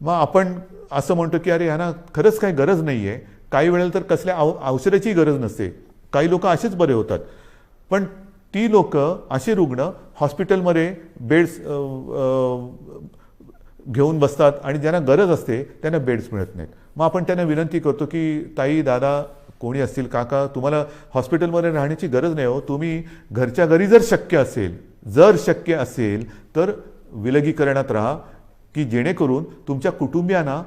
मग आपण असं म्हणतो की अरे ह्यांना खरंच काही गरज नाही आहे. काही वेळेला तर कसल्या औषधाची गरज नसते. काही लोक असेच बरे होतात. पण ती लोक, असे रुग्ण हॉस्पिटलमध्ये बेड्स घेऊन बसतात आणि ज्यांना गरज असते त्यांना बेड्स मिळत नाहीत. मग आपण त्यांना विनंती करतो की ताई, दादा, कोणी असतील, काका, तुम्हाला हॉस्पिटलमध्ये राहण्याची गरज नाही हो. तुम्ही घरच्या घरी जर शक्य असेल तर विलगीकरणात राहा की जेणेकरून तुमच्या कुटुंबियांना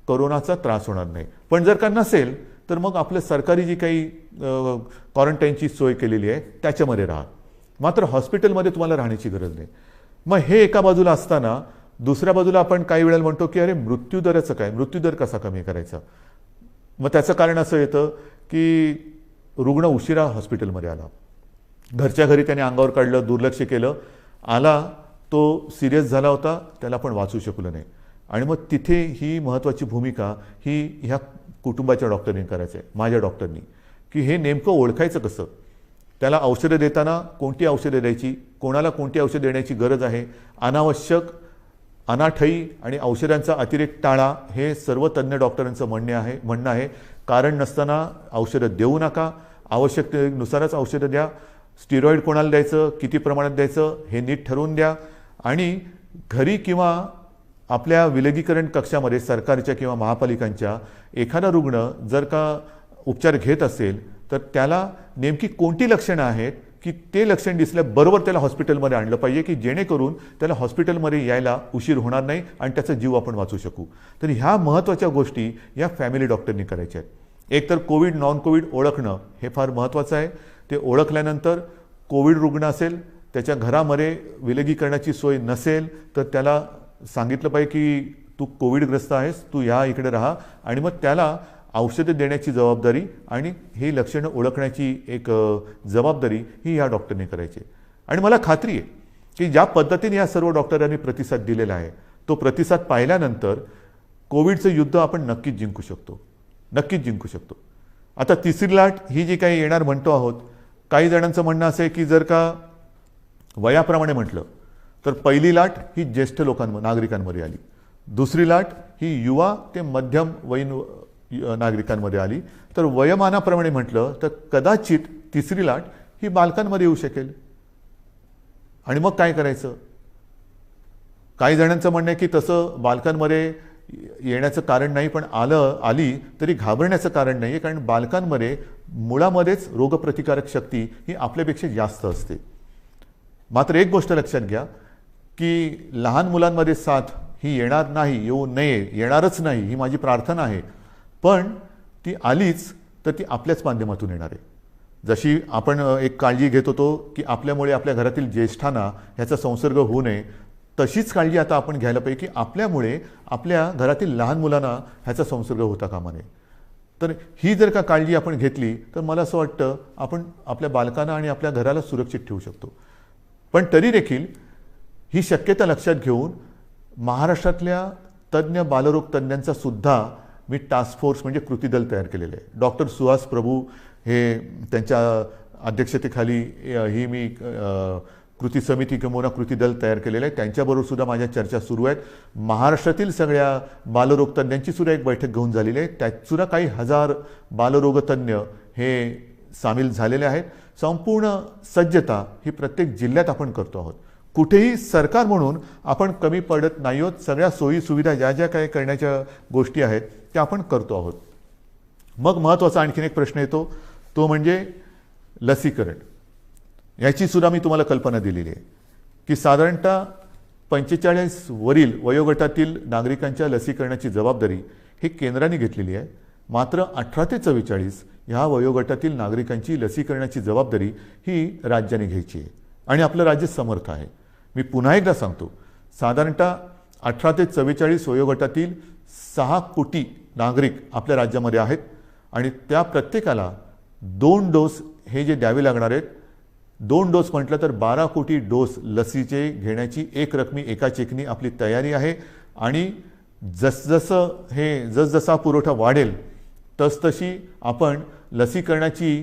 कोरोनाचा त्रास होणार नाही. पण जर का नसेल तर मग आपलं सरकारी जी काही क्वारंटाईनची सोय केलेली आहे त्याच्यामध्ये राहा. मात्र हॉस्पिटलमध्ये तुम्हाला राहण्याची गरज नाही. मग हे एका बाजूला असताना दुसऱ्या बाजूला आपण काही वेळेला म्हणतो की अरे मृत्यूदराचं काय, मृत्यूदर कसा कमी करायचा. मग त्याचं कारण असं येतं की रुग्ण उशिरा हॉस्पिटलमध्ये आला, घरच्या घरी त्याने अंगावर काढलं, दुर्लक्ष केलं, आला तो सिरियस झाला होता, त्याला आपण वाचू शकलो नाही. आणि मग तिथे ही महत्त्वाची भूमिका ही ह्या कुटुंबाच्या डॉक्टरनी करायचं आहे, माझ्या डॉक्टरनी, की हे नेमकं ओळखायचं कसं. त्याला औषधं देताना कोणती औषधं द्यायची, कोणाला कोणती औषधं देण्याची गरज आहे, अनावश्यक अनाठई आणि औषधांचा अतिरेक टाळा, हे सर्व तज्ज्ञ डॉक्टरांचं म्हणणं आहे. कारण नसताना औषधं देऊ नका, आवश्यकतेनुसारच औषधं द्या. स्टिरॉइड कोणाला द्यायचं, किती प्रमाणात द्यायचं हे नीट ठरवून द्या. आणि घरी किंवा आपल्या विलगीकरण कक्षामध्ये सरकारच्या किंवा महापालिकांच्या एखादा रुग्ण जर का उपचार घेत असेल तर त्याला नेमकी कोणती लक्षणं आहेत की ते लक्षण दिसल्याबरोबर त्याला हॉस्पिटलमध्ये आणलं पाहिजे की जेणेकरून त्याला हॉस्पिटलमध्ये यायला उशीर होणार नाही आणि त्याचा जीव आपण वाचू शकू. तर ह्या महत्त्वाच्या गोष्टी या फॅमिली डॉक्टरनी करायच्या आहेत. एक तर कोविड नॉन कोविड ओळखणं हे फार महत्त्वाचं आहे. ते ओळखल्यानंतर कोविड रुग्ण असेल, त्याच्या घरामध्ये विलगीकरणाची सोय नसेल तर त्याला सांगितलं पाहिजे की तू कोविडग्रस्त आहेस, तू या इकडे राहा. आणि मग त्याला औषधं देण्याची जबाबदारी आणि ही लक्षणं ओळखण्याची एक जबाबदारी ही या डॉक्टरने करायची. आणि मला खात्री आहे की ज्या पद्धतीने या सर्व डॉक्टरांनी प्रतिसाद दिलेला आहे तो प्रतिसाद पाहिल्यानंतर कोविडचं युद्ध आपण नक्कीच जिंकू शकतो, नक्कीच जिंकू शकतो. आता तिसरी लाट ही जी काही येणार म्हणतो आहोत, काही जणांचं म्हणणं असं आहे की जर का वयाप्रमाणे म्हटलं तर पहिली लाट ही ज्येष्ठ नागरिकांमध्ये आली, दुसरी लाट ही युवा ते मध्यम वयीन नागरिकांमध्ये आली, तर वयोमानाप्रमाणे म्हटलं तर कदाचित तिसरी लाट ही बालकांमध्ये येऊ शकेल. आणि मग काय करायचं. काही जणांचं म्हणणं आहे की तसं बालकांमध्ये येण्याचं कारण नाही, पण आली तरी घाबरण्याचं कारण नाही आहे, कारण बालकांमध्ये मुळामध्येच रोगप्रतिकारक शक्ती ही आपल्यापेक्षा जास्त असते. मात्र एक गोष्ट लक्षात घ्या की लहान मुलांमध्ये साथ ही येणार नाही, येऊ नये, येणारच नाही ही माझी प्रार्थना आहे. पण ती आलीच तर ती आपल्याच माध्यमातून येणार आहे. जशी आपण एक काळजी घेत होतो की आपल्यामुळे आपल्या घरातील ज्येष्ठांना ह्याचा संसर्ग होऊ नये, तशीच काळजी आता आपण घ्यायला पाहिजे की आपल्यामुळे आपल्या घरातील लहान मुलांना ह्याचा संसर्ग होता कामा नये. तर ही जर का काळजी आपण घेतली तर मला असं वाटतं आपण आपल्या बालकांना आणि आपल्या घराला सुरक्षित ठेवू शकतो. पण तरी देखील ही शक्यता लक्षात घेऊन महाराष्ट्रातल्या तज्ज्ञ बालरोग तज्ज्ञांचा सुद्धा मी टास्क फोर्स म्हणजे कृती दल तयार केलेलं आहे. डॉक्टर सुहास प्रभू हे त्यांच्या अध्यक्षतेखाली ही मी कृती समिती किंवा कृती दल तयार केलेलं आहे. त्यांच्याबरोबर सुद्धा माझ्या चर्चा सुरू आहेत. महाराष्ट्रातील सगळ्या बालरोग तज्ज्ञांची सुद्धा एक बैठक घेऊन झालेली आहे. त्यात सुद्धा काही हजार बालरोगतज्ञ हे सामील झालेले आहेत. संपूर्ण सज्जता ही प्रत्येक जिल्ह्यात आपण करतो आहोत. कुठेही सरकार म्हणून आपण कमी पडत नाही आहोत. सगळ्या सोयी सुविधा ज्या ज्या काही करण्याच्या गोष्टी आहेत त्या आपण करतो आहोत. मग महत्त्वाचा आणखीन एक प्रश्न येतो, तो म्हणजे लसीकरण. याची सुद्धा मी तुम्हाला कल्पना दिलेली आहे की साधारणतः 45 वरील वयोगटातील नागरिकांच्या लसीकरणाची जबाबदारी ही केंद्राने घेतलेली आहे. मात्र 18 ते 44 ह्या वयोगटातील नागरिकांची लसीकरणाची जबाबदारी ही राज्याने घ्यायची आहे आणि आपलं राज्य समर्थ आहे. मी पुन्हा एकदा सांगतो, साधारणतः 18 ते 44 वयोगटातील 6 कोटी नागरिक आपल्या राज्यामध्ये आहेत आणि त्या प्रत्येकाला 2 डोस हे जे द्यावे लागणार आहेत, 2 डोस म्हटलं तर 12 कोटी डोस लसीचे घेण्याची एक रकमी एका चेकनी आपली तयारी आहे. आणि जसजसा पुरवठा वाढेल तसतशी आपण लसीकरणाची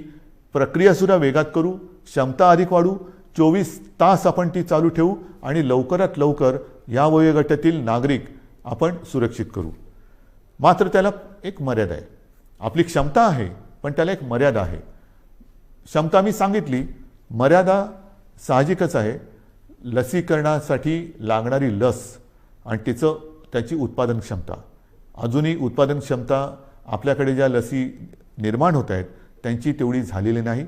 प्रक्रियासुद्धा वेगात करू, क्षमता अधिक वाढू, 24 तास आपण ती चालू ठेवू आणि लवकरात लवकर या वयोगटातील नागरिक आपण सुरक्षित करू. मात्र त्याला एक मर्यादा आहे. आपली क्षमता आहे पण त्याला एक मर्यादा आहे. क्षमता मी सांगितली, मर्यादा साहजिकच आहे. लसीकरणासाठी लागणारी लस आणि त्याची उत्पादन क्षमता, अजूनही उत्पादन क्षमता आपल्याकडे ज्या लसी निर्माण होत आहेत त्यांची तेवढी झालेली नाही.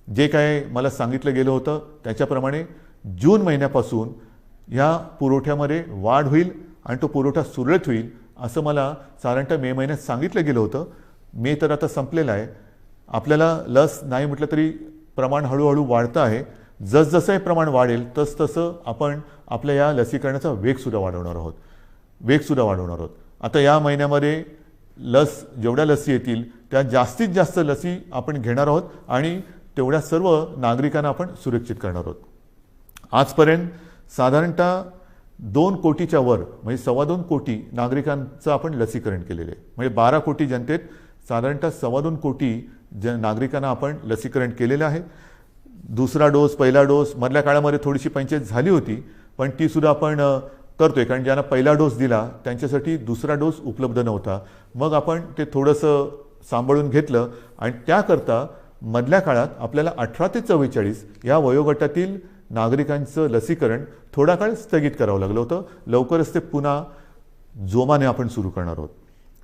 जे काय मला सांगितलं गेलं होतं त्याच्याप्रमाणे जून महिन्यापासून ह्या पुरवठ्यामध्ये वाढ होईल आणि तो पुरवठा सुरळीत होईल असं मला साधारणतः मे महिन्यात सांगितलं गेलं होतं. मे तर आता संपलेला आहे. आपल्याला लस नाही म्हटलं तरी प्रमाण हळूहळू वाढतं आहे. जसजसं हे प्रमाण वाढेल तसतसं आपण आपल्या या लसीकरणाचा वेगसुद्धा वाढवणार आहोत. आता या महिन्यामध्ये जेवढ्या लसी येतील त्या जास्तीत जास्त लसी आपण घेणार आहोत आणि तेवढ्या सर्व नागरिकांना आपण सुरक्षित करणार आहोत. आजपर्यंत साधारणतः 2 कोटीच्या वर म्हणजे 2.25 कोटी नागरिकांचं आपण लसीकरण केलेलं आहे. म्हणजे 12 कोटी जनतेत साधारणतः 2.25 कोटी नागरिकांना आपण लसीकरण केलेलं आहे. दुसरा डोस, पहिला डोस मधल्या काळामध्ये थोडीशी पंचायत झाली होती पण ती सुद्धा आपण करतोय, कारण ज्यांना पहिला डोस दिला त्यांच्यासाठी दुसरा डोस उपलब्ध नव्हता. मग आपण ते थोडंसं सांभाळून घेतलं आणि त्याकरता मधल्या काळात आपल्याला 18 ते 44 या वयोगटातील नागरिकांचं लसीकरण थोडा काळ स्थगित करावं लागलं होतं. लवकरच ते पुन्हा जोमाने आपण सुरू करणार आहोत.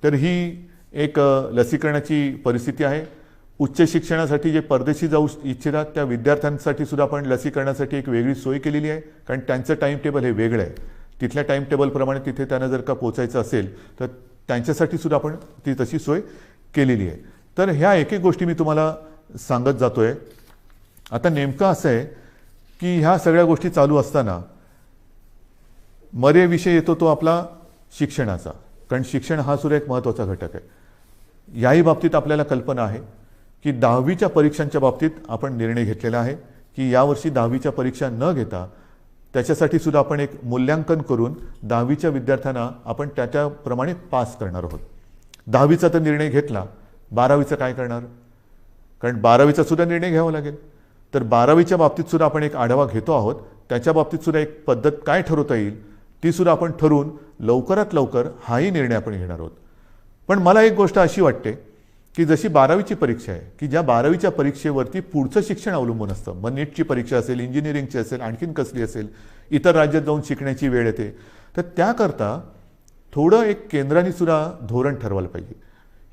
तर ही एक लसीकरणाची परिस्थिती आहे. उच्च शिक्षणासाठी जे परदेशी जाऊ इच्छितात त्या विद्यार्थ्यांसाठी सुद्धा आपण लसीकरणासाठी एक वेगळी सोय केलेली आहे, कारण त्यांचं टाईम टेबल हे वेगळं आहे. तिथल्या टाईम टेबलप्रमाणे तिथे त्यांना जर का पोचायचं असेल तर त्यांच्यासाठी सुद्धा आपण ती तशी सोय केलेली आहे. तर ह्या एक एक गोष्टी मी तुम्हाला सांगत जातोय. आता नेमकं असं आहे की ह्या सगळ्या गोष्टी चालू असताना मरे विषय येतो तो आपला शिक्षणाचा, कारण शिक्षण हा सुद्धा एक महत्त्वाचा घटक आहे. याही बाबतीत आपल्याला कल्पना आहे की 10वीच्या परीक्षांच्या बाबतीत आपण निर्णय घेतलेला आहे की यावर्षी 10वीच्या परीक्षा न घेता त्याच्यासाठी सुद्धा आपण एक मूल्यांकन करून 10वीच्या विद्यार्थ्यांना आपण त्याप्रमाणे पास करणार आहोत. 10वीचा तर निर्णय घेतला, 12वीचं काय करणार? कारण 12वीचा सुद्धा निर्णय घ्यावा लागेल. तर 12वीच्या बाबतीत सुद्धा आपण एक आढावा घेतो आहोत. त्याच्या बाबतीत सुद्धा एक पद्धत काय ठरवता येईल ती सुद्धा आपण ठरवून लवकरात लवकर हाही निर्णय आपण घेणार आहोत. पण मला एक गोष्ट अशी वाटते की जशी 12वीची परीक्षा आहे की ज्या 12वीच्या परीक्षेवरती पुढचं शिक्षण अवलंबून असतं, मग नीटची परीक्षा असेल, इंजिनिअरिंगची असेल, आणखीन कसली असेल, इतर राज्यात जाऊन शिकण्याची वेळ येते, तर त्याकरता थोडं एक केंद्राने सुद्धा धोरण ठरवायला पाहिजे.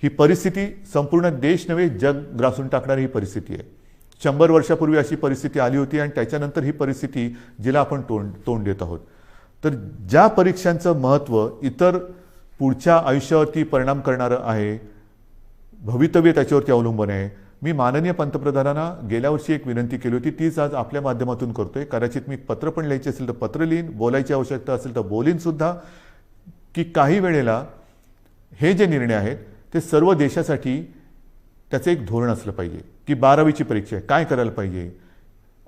ही परिस्थिती संपूर्ण देश नव्हे जग ग्रासून टाकणारी ही परिस्थिती आहे. 100 वर्षापूर्वी अशी परिस्थिती आली होती आणि त्याच्यानंतर ही परिस्थिती जिला आपण तोंड देत आहोत. तर ज्या परीक्षांचं महत्त्व इतर पुढच्या आयुष्यावरती परिणाम करणारं आहे, भवितव्य त्याच्यावरती अवलंबून आहे. मी माननीय पंतप्रधानांना गेल्या वर्षी एक विनंती केली होती, तीच आज आपल्या माध्यमातून करतोय. कदाचित मी पत्र पण लिहायचे असेल तर पत्र लिहीन, बोलायची आवश्यकता असेल तर बोलीन सुद्धा, की काही वेळेला हे जे निर्णय आहेत ते सर्व देशासाठी त्याचं एक धोरण असलं पाहिजे. की 12वीची परीक्षा आहे, काय करायला पाहिजे,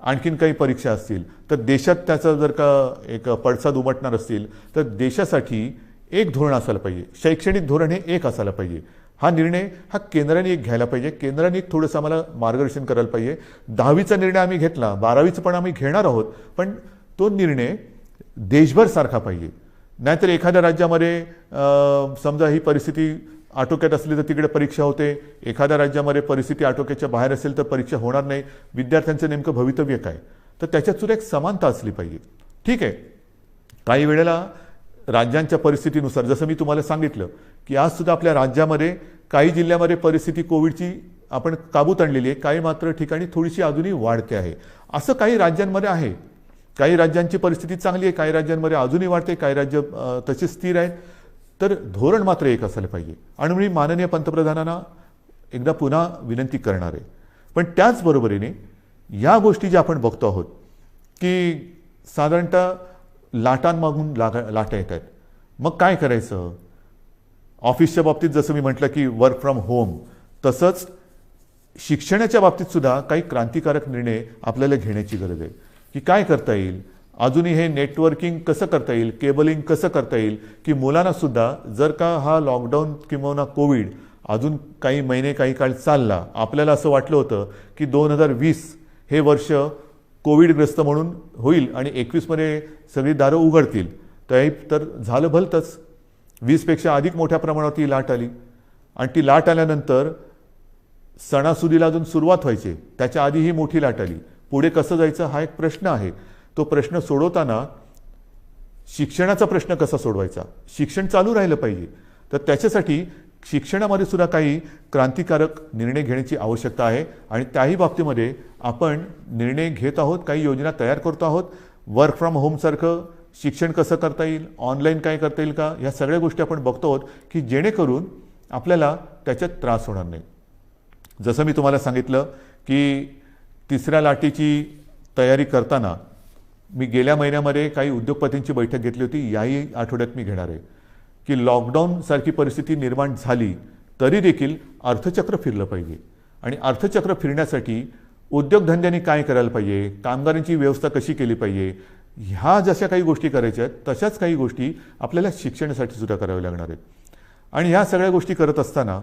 आणखीन काही परीक्षा असतील तर देशात त्याचा जर का एक पडसाद उमटणार असतील तर देशासाठी एक धोरण असायला पाहिजे. शैक्षणिक धोरण हे एक असायला पाहिजे. हा निर्णय हा केंद्राने एक घ्यायला पाहिजे. केंद्राने एक थोडंसं आम्हाला मार्गदर्शन करायला पाहिजे. 10वीचा निर्णय आम्ही घेतला, 12वीचं पण आम्ही घेणार आहोत, पण तो निर्णय देशभर सारखा पाहिजे. नाहीतर एखाद्या राज्यामध्ये समजा ही परिस्थिती आटोक्यात असली तर तिकडे परीक्षा होते, एखाद्या राज्यामध्ये परिस्थिती आटोक्याच्या बाहेर असेल तर परीक्षा होणार नाही. विद्यार्थ्यांचं नेमकं भवितव्य काय, तर त्याच्यात सुद्धा एक समानता असली पाहिजे. ठीक आहे, काही वेळेला राज्यांच्या परिस्थितीनुसार, जसं मी तुम्हाला सांगितलं की आज सुद्धा आपल्या राज्यामध्ये काही जिल्ह्यामध्ये परिस्थिती कोविडची आपण काबूत आणलेली आहे, काही मात्र ठिकाणी थोडीशी अजूनही वाढते आहे. असं काही राज्यांमध्ये आहे. काही राज्यांची परिस्थिती चांगली आहे, काही राज्यांमध्ये अजूनही वाढते, काही राज्य तशी स्थिर आहेत. तर धोरण मात्र एक असायला पाहिजे. आणि मी माननीय पंतप्रधानांना एकदा पुन्हा विनंती करणार आहे. पण त्याचबरोबरीने या गोष्टी ज्या आपण बघतो आहोत की साधारणतः लाटांमागून लाटा येत आहेत, मग काय करायचं. ऑफिसच्या बाबतीत जसं मी म्हटलं की वर्क फ्रॉम होम, तसंच शिक्षणाच्या बाबतीत सुद्धा काही क्रांतिकारक निर्णय आपल्याला घेण्याची गरज आहे. की काय करता येईल, अजूनही हे नेटवर्किंग कसं करता येईल, केबलिंग कसं करता येईल, की मुलांना सुद्धा जर का हा लॉकडाऊन किंवा कोविड अजून काही महिने काही काळ चालला, आपल्याला असं वाटलं होतं की 2020 हे वर्ष कोविडग्रस्त म्हणून होईल आणि 21मध्ये सगळी दारं उघडतील, तर झालं भलतंच. 20पेक्षा अधिक मोठ्या प्रमाणात ही लाट आली. आणि ती लाट आल्यानंतर सणासुदीला अजून सुरुवात व्हायची, त्याच्या आधी ही मोठी लाट आली. पुढे कसं जायचं हा एक प्रश्न आहे. तो प्रश्न सोडवताना शिक्षणाचा प्रश्न कसा सोडवायचा, शिक्षण चालू राहिलं पाहिजे. तर त्याच्यासाठी शिक्षणामध्ये सुद्धा काही क्रांतिकारक निर्णय घेण्याची आवश्यकता आहे. आणि त्याही बाबतीमध्ये आपण निर्णय घेत आहोत, काही योजना तयार करतो आहोत. वर्क फ्रॉम होमसारखं शिक्षण कसं करता येईल, ऑनलाईन काय करता येईल का, ह्या सगळ्या गोष्टी आपण बघतो आहोत की जेणेकरून आपल्याला त्याच्यात त्रास होणार नाही. जसं मी तुम्हाला सांगितलं की तिसऱ्या लाटेची तयारी करताना मी गेल्या महिन्यामध्ये काही उद्योगपतींची बैठक घेतली होती, याही आठवड्यात मी घेणार आहे. की लॉकडाऊनसारखी परिस्थिती निर्माण झाली तरी देखील अर्थचक्र फिरलं पाहिजे. आणि अर्थचक्र फिरण्यासाठी उद्योगधंद्यांनी काय करायला पाहिजे, कामगारांची व्यवस्था कशी केली पाहिजे, ह्या जशा काही गोष्टी करायच्या आहेत तशाच काही गोष्टी आपल्याला शिक्षणासाठी सुद्धा कराव्या लागणार आहेत. आणि ह्या सगळ्या गोष्टी करत असताना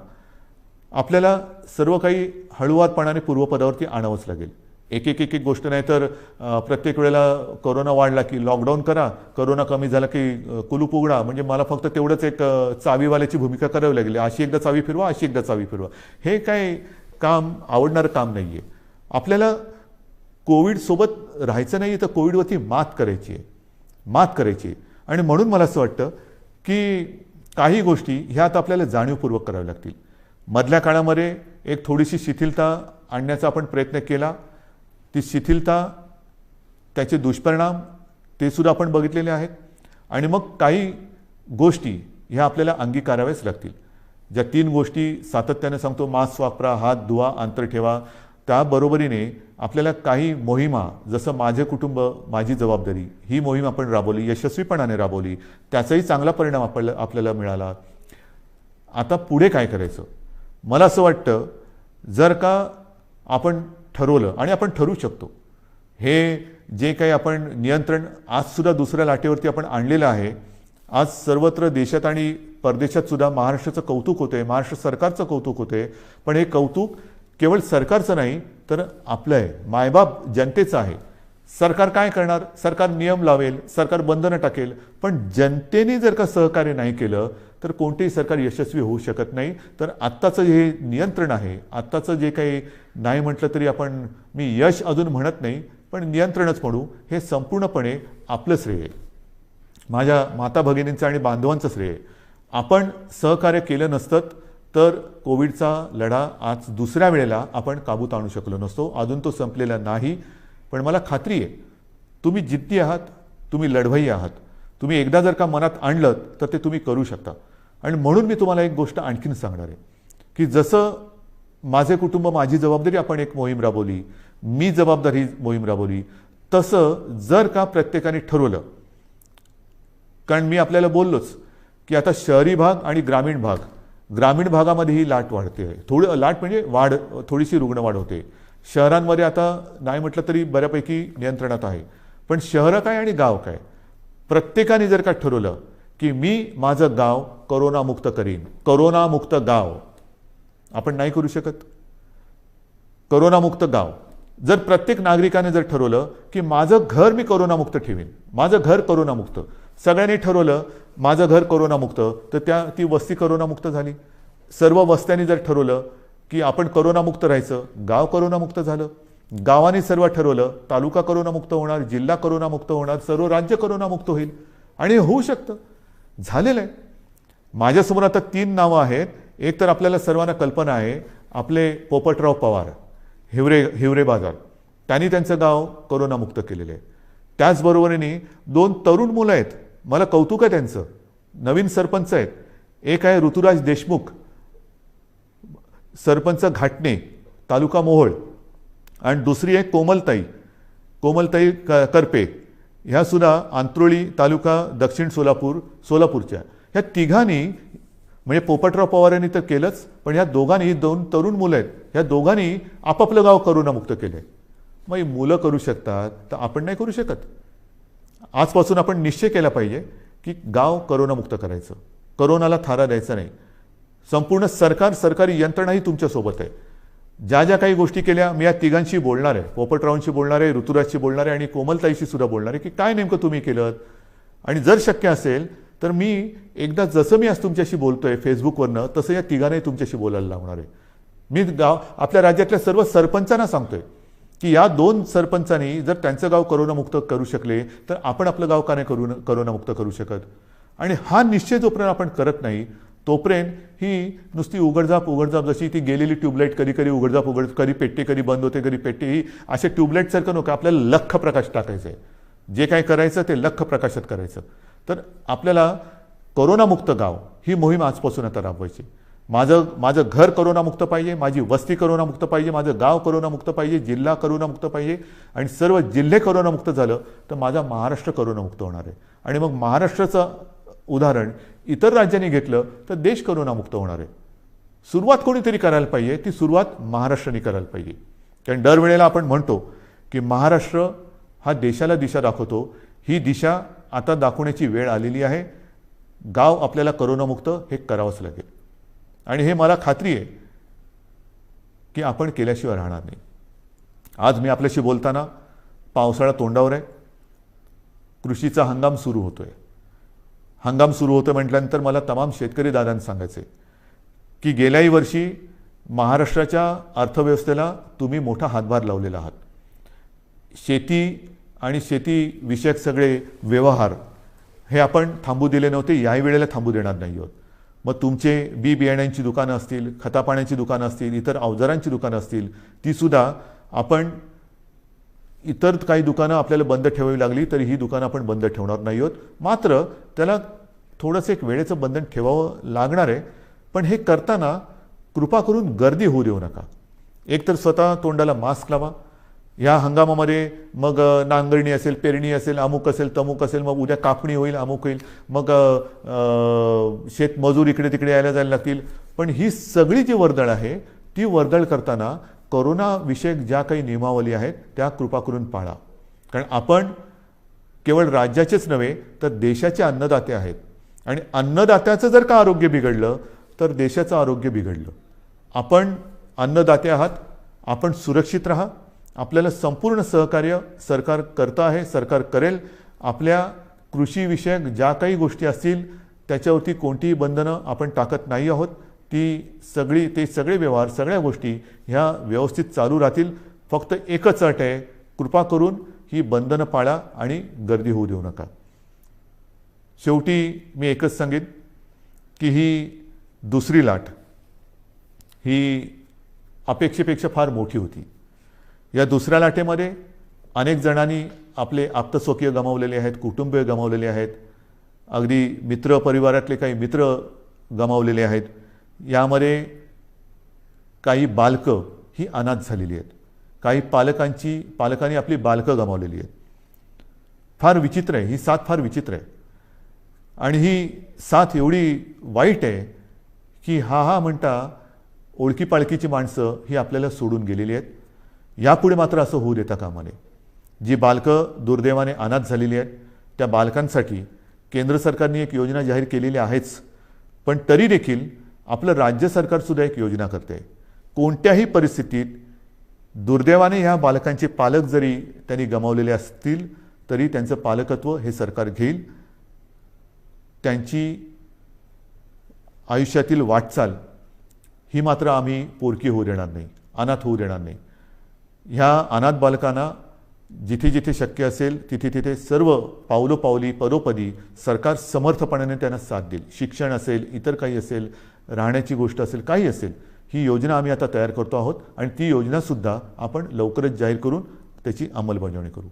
आपल्याला सर्व काही हळूवारपणाने पूर्वपदावरती आणावंच लागेल. एक एक एक एक गोष्ट नाही तर प्रत्येक वेळेला कोरोना वाढला की लॉकडाऊन करा, कोरोना कमी झाला की कुलूप उघडा, म्हणजे मला फक्त तेवढंच एक चावीवाल्याची भूमिका करावी लागली. अशी एकदा चावी फिरवा, अशी एकदा चावी फिरवा. हे काय काम आवडणारं काम नाही आहे. आपल्याला कोविडसोबत राहायचं नाही तर कोविडवरती मात करायची आहे. आणि म्हणून मला असं वाटतं की काही गोष्टी ह्या आता आपल्याला जाणीवपूर्वक कराव्या लागतील. मधल्या काळामध्ये एक थोडीशी शिथिलता आणण्याचा आपण प्रयत्न केला. ती शिथिलता, त्याचे दुष्परिणाम ते सुद्धा आपण बघितलेले आहेत. आणि मग काही गोष्टी ह्या आपल्याला अंगीकाराव्याच लागतील. ज्या 3 गोष्टी सातत्याने सांगतो, मास्क वापरा, हात धुवा, अंतर ठेवा, त्याबरोबरीने आपल्याला काही मोहिमा, जसं माझे कुटुंब माझी जबाबदारी, ही मोहीम आपण राबवली, यशस्वीपणाने राबवली, त्याचाही चांगला परिणाम आपल्याला मिळाला. आता पुढे काय करायचं. मला असं वाटतं जर का आपण ठरवलं, आणि आपण ठरवू शकतो, हे जे काही आपण नियंत्रण आजसुद्धा दुसऱ्या लाटेवरती आपण आणलेलं आहे. आज सर्वत्र देशात आणि परदेशात सुद्धा महाराष्ट्राचं कौतुक होते, महाराष्ट्र सरकारचं कौतुक होते. पण हे कौतुक केवळ सरकारचं नाही तर आपलं आहे, मायबाप जनतेचं आहे. सरकार काय करणार, सरकार नियम लावेल, सरकार बंधनं टाकेल, पण जनतेने जर का सहकार्य नाही केलं तर कोणतेही सरकार यशस्वी होऊ शकत नाही. तर आत्ताचं हे नियंत्रण आहे, आत्ताचं जे काही नाही म्हटलं तरी आपण, मी यश अजून म्हणत नाही पण नियंत्रणच म्हणू, हे संपूर्णपणे आपलं श्रेय आहे, माझ्या माता भगिनींचं आणि बांधवांचं श्रेय आहे. आपण सहकार्य केलं नसतं तर कोविडचा लढा आज दुसऱ्या वेळेला आपण काबूत आणू शकलो नसतो. अजून तो संपलेला नाही, पण मला खात्री आहे तुम्ही जिद्दी आहात, तुम्ही लढवई आहात. तुम्ही एकदा जर का मनात आणलं तर ते तुम्ही करू शकता. आणि म्हणून मी तुम्हाला एक गोष्ट आणखीन सांगणार आहे की की जसं माझे कुटुंब माझी जबाबदारी आपण एक मोहीम राबवली, मी जबाबदारी मोहीम राबवली, तसं जर का प्रत्येकाने ठरवलं, कारण मी आपल्याला बोललोच की आता शहरी भाग आणि ग्रामीण भाग, ग्रामीण भागामध्ये ही लाट वाढते आहे, थोडं लाट म्हणजे वाढ, थोडीशी रुग्ण वाढ होते. शहरांमध्ये आता नाही म्हटलं तरी बऱ्यापैकी नियंत्रणात आहे, पण शहरं काय आणि गाव काय, प्रत्येकाने जर का ठरवलं की मी माझं गाव कोरोनामुक्त करीन, कोरोनामुक्त गाव, आपण नाही करू शकत. कोरोनामुक्त गाव जर प्रत्येक नागरिकाने जर ठरवलं की माझं घर मी कोरोनामुक्त ठेवीन, माझं घर कोरोनामुक्त, सगळ्यांनी ठरवलं माझं घर कोरोनामुक्त, तर ती वस्ती कोरोनामुक्त झाली. सर्व वस्त्यांनी जर ठरवलं की आपण कोरोनामुक्त राहायचं, गाव कोरोनामुक्त झालं. गावाने सर्व ठरवलं तालुका कोरोनामुक्त होणार, जिल्हा कोरोनामुक्त होणार, सर्व राज्य कोरोनामुक्त होईल. आणि होऊ शकतं, झालेलं आहे. माझ्यासमोर आता 3 नावं आहेत. एक तर आपल्याला सर्वांना कल्पना आहे, आपले पोपटराव पवार, हिवरे बाजार, त्यांनी त्यांचं गाव कोरोनामुक्त केलेलं आहे. त्याचबरोबरीने 2 तरुण मुलं आहेत, मला कौतुक आहे त्यांचं, नवीन सरपंच आहेत. एक आहे ऋतुराज देशमुख, सरपंच घाटणे, तालुका मोहोळ, आणि दुसरी आहे कोमलताई करपे, ह्या सुद्धा आंत्रोळी तालुका दक्षिण सोलापूरच्या. ह्या तिघांनी, म्हणजे पोपटराव पवारांनी तर केलंच, पण ह्या दोघांनी, 2 तरुण मुलं आहेत, ह्या दोघांनी आपापलं गाव कोरोनामुक्त केलं आहे. मग ही मुलं करू शकतात तर आपण नाही करू शकत. आजपासून आपण निश्चय केला पाहिजे की गाव कोरोनामुक्त करायचं, कोरोनाला थारा द्यायचा नाही. संपूर्ण सरकारी यंत्रणाही तुमच्यासोबत आहे. ज्या ज्या काही गोष्टी केल्या, मी या तिघांशी बोलणार आहे, पोपटरावांशी बोलणार आहे, ऋतुराजशी बोलणार आहे आणि कोमलताईशी सुद्धा बोलणार आहे की काय नेमकं तुम्ही केलं. आणि जर शक्य असेल तर मी एकदा जसं मी आज तुमच्याशी बोलतोय फेसबुकवरनं, तसं या तिघांनाही तुमच्याशी बोलायला लावणार आहे. मी आपल्या राज्यातल्या सर्व सरपंचांना सांगतोय की या 2 सरपंचांनी जर त्यांचं गाव कोरोनामुक्त करू शकले तर आपण आपलं गाव का नाही कोरोनामुक्त करू शकत. आणि हा निश्चय जोपर्यंत आपण करत नाही तोपर्यंत ही नुसती उघडझाप जशी ती गेलेली ट्यूबलाईट, कधी उघडझाप कधी पेटते, कधी बंद होते, कधी पेटते, ही अशा ट्यूबलाईटसारखं नको. आपल्याला लख्ख प्रकाश टाकायचं आहे. जे काय करायचं ते लख्ख प्रकाशात करायचं. तर आपल्याला कोरोनामुक्त गाव ही मोहीम आजपासून आता राबवायची. माझं घर कोरोनामुक्त पाहिजे, माझी वस्ती कोरोनामुक्त पाहिजे, माझं गाव कोरोनामुक्त पाहिजे, जिल्हा कोरोनामुक्त पाहिजे, आणि सर्व जिल्हे कोरोनामुक्त झालं तर माझा महाराष्ट्र कोरोनामुक्त होणार आहे. आणि मग महाराष्ट्राचं उदाहरण इतर राज्यांनी घेतलं तर देश कोरोनामुक्त होणार आहे. सुरुवात कोणीतरी करायला पाहिजे, ती सुरुवात महाराष्ट्राने करायला पाहिजे. कारण दरवेळेला आपण म्हणतो की महाराष्ट्र हा देशाला दिशा दाखवतो, ही दिशा आता दाखवण्याची वेळ आलेली आहे. गाव आपल्याला कोरोनामुक्त हे करावंच लागेल. आणि हे मला खात्री आहे की आपण केल्याशिवाय राहणार नाही. आज मी आपल्याशी बोलताना पावसाळा तोंडावर आहे, कृषीचा हंगाम सुरू होतोय. हंगाम सुरू होतं म्हटल्यानंतर मला तमाम शेतकरी दादांना सांगायचे की गेल्याही वर्षी महाराष्ट्राच्या अर्थव्यवस्थेला तुम्ही मोठा हातभार लावलेला आहात. शेती आणि शेतीविषयक सगळे व्यवहार हे आपण थांबू दिले नव्हते, याही वेळेला थांबू देणार नाही आहोत. मग तुमचे बियाण्यांची दुकानं असतील, खतापाण्याची दुकानं असतील, इतर अवजारांची दुकानं असतील, तीसुद्धा आपण, इतर काही दुकानं आपल्याला बंद ठेवावी लागली तरी ही दुकानं आपण बंद ठेवणार नाही आहोत. मात्र त्याला थोडंसं एक वेळेचं बंधन ठेवावं लागणार आहे. पण हे करताना कृपा करून गर्दी होऊ देऊ नका. एकतर स्वतः तोंडाला मास्क लावा. या हंगामामध्ये मग नांगरणी असेल, पेरणी असेल, अमुक असेल, तमुक असेल, मग उद्या कापणी होईल, अमुक होईल, मग शेतमजूर इकडे तिकडे यायला जायला लागतील. पण ही सगळी जी वर्दळ आहे ती वर्दळ करताना कोरोनाविषयक ज्या काही नियमावली आहेत त्या कृपा करून पाळा. कारण आपण केवळ राज्याचेच नव्हे तर देशाचे अन्नदाते आहेत. आणि अन्नदात्याचं जर का आरोग्य बिघडलं तर देशाचं आरोग्य बिघडलं. आपण अन्नदाते आहात, आपण सुरक्षित राहा. आपल्याला संपूर्ण सहकार्य सरकार करतं आहे, सरकार करेल. आपल्या कृषीविषयक ज्या काही गोष्टी असतील त्याच्यावरती कोणतीही बंधनं आपण टाकत नाही आहोत. ते सगळे व्यवहार, सगळ्या गोष्टी ह्या व्यवस्थित चालू राहतील. फक्त एकच अट आहे, कृपा करून ही बंधनं पाळा आणि गर्दी होऊ देऊ नका. शेवटी मी एकच सांगेन की ही दुसरी लाट ही अपेक्षेपेक्षा फार मोठी होती. या दुसऱ्या लाटेमध्ये अनेक जणांनी आपले आप्तस्वकीय गमावलेले आहेत, कुटुंबीय गमावलेले आहेत, अगदी मित्र परिवारातले काही मित्र गमावलेले आहेत. यामध्ये काही बालकं ही अनाथ झालेली आहेत, काही पालकांनी आपली बालकं गमावलेली आहेत. फार विचित्र आहे, ही साथ फार विचित्र आहे. आणि ही साथ एवढी वाईट आहे की हा म्हणता ओळखी पाळखीची माणसं ही आपल्याला सोडून गेलेली आहेत. यापुढे मात्र असं होऊ देता कामा नये. जी बालकं दुर्दैवाने अनाथ झालेली आहेत त्या बालकांसाठी केंद्र सरकारने एक योजना जाहीर केलेली आहेच, पण तरी देखील आपलं राज्य सरकारसुद्धा एक योजना करते. कोणत्याही परिस्थितीत दुर्दैवाने ह्या बालकांचे पालक जरी त्यांनी गमावलेले असतील तरी त्यांचं पालकत्व हे सरकार घेईल. त्यांची आयुष्यातील वाटचाल ही मात्र आम्ही पोरकी होऊ देणार नाही, अनाथ होऊ देणार नाही. ह्या अनाथ बालकांना जिथे जिथे शक्य असेल तिथे तिथे सर्व पावलोपावली पदोपदी सरकार समर्थपणाने त्यांना साथ देईल. शिक्षण असेल, इतर काही असेल, राहण्याची गोष्ट असेल, काही असेल, ही योजना आम्ही आता तयार करतो आहोत आणि ती योजनासुद्धा आपण लवकरच जाहीर करून त्याची अंमलबजावणी करू.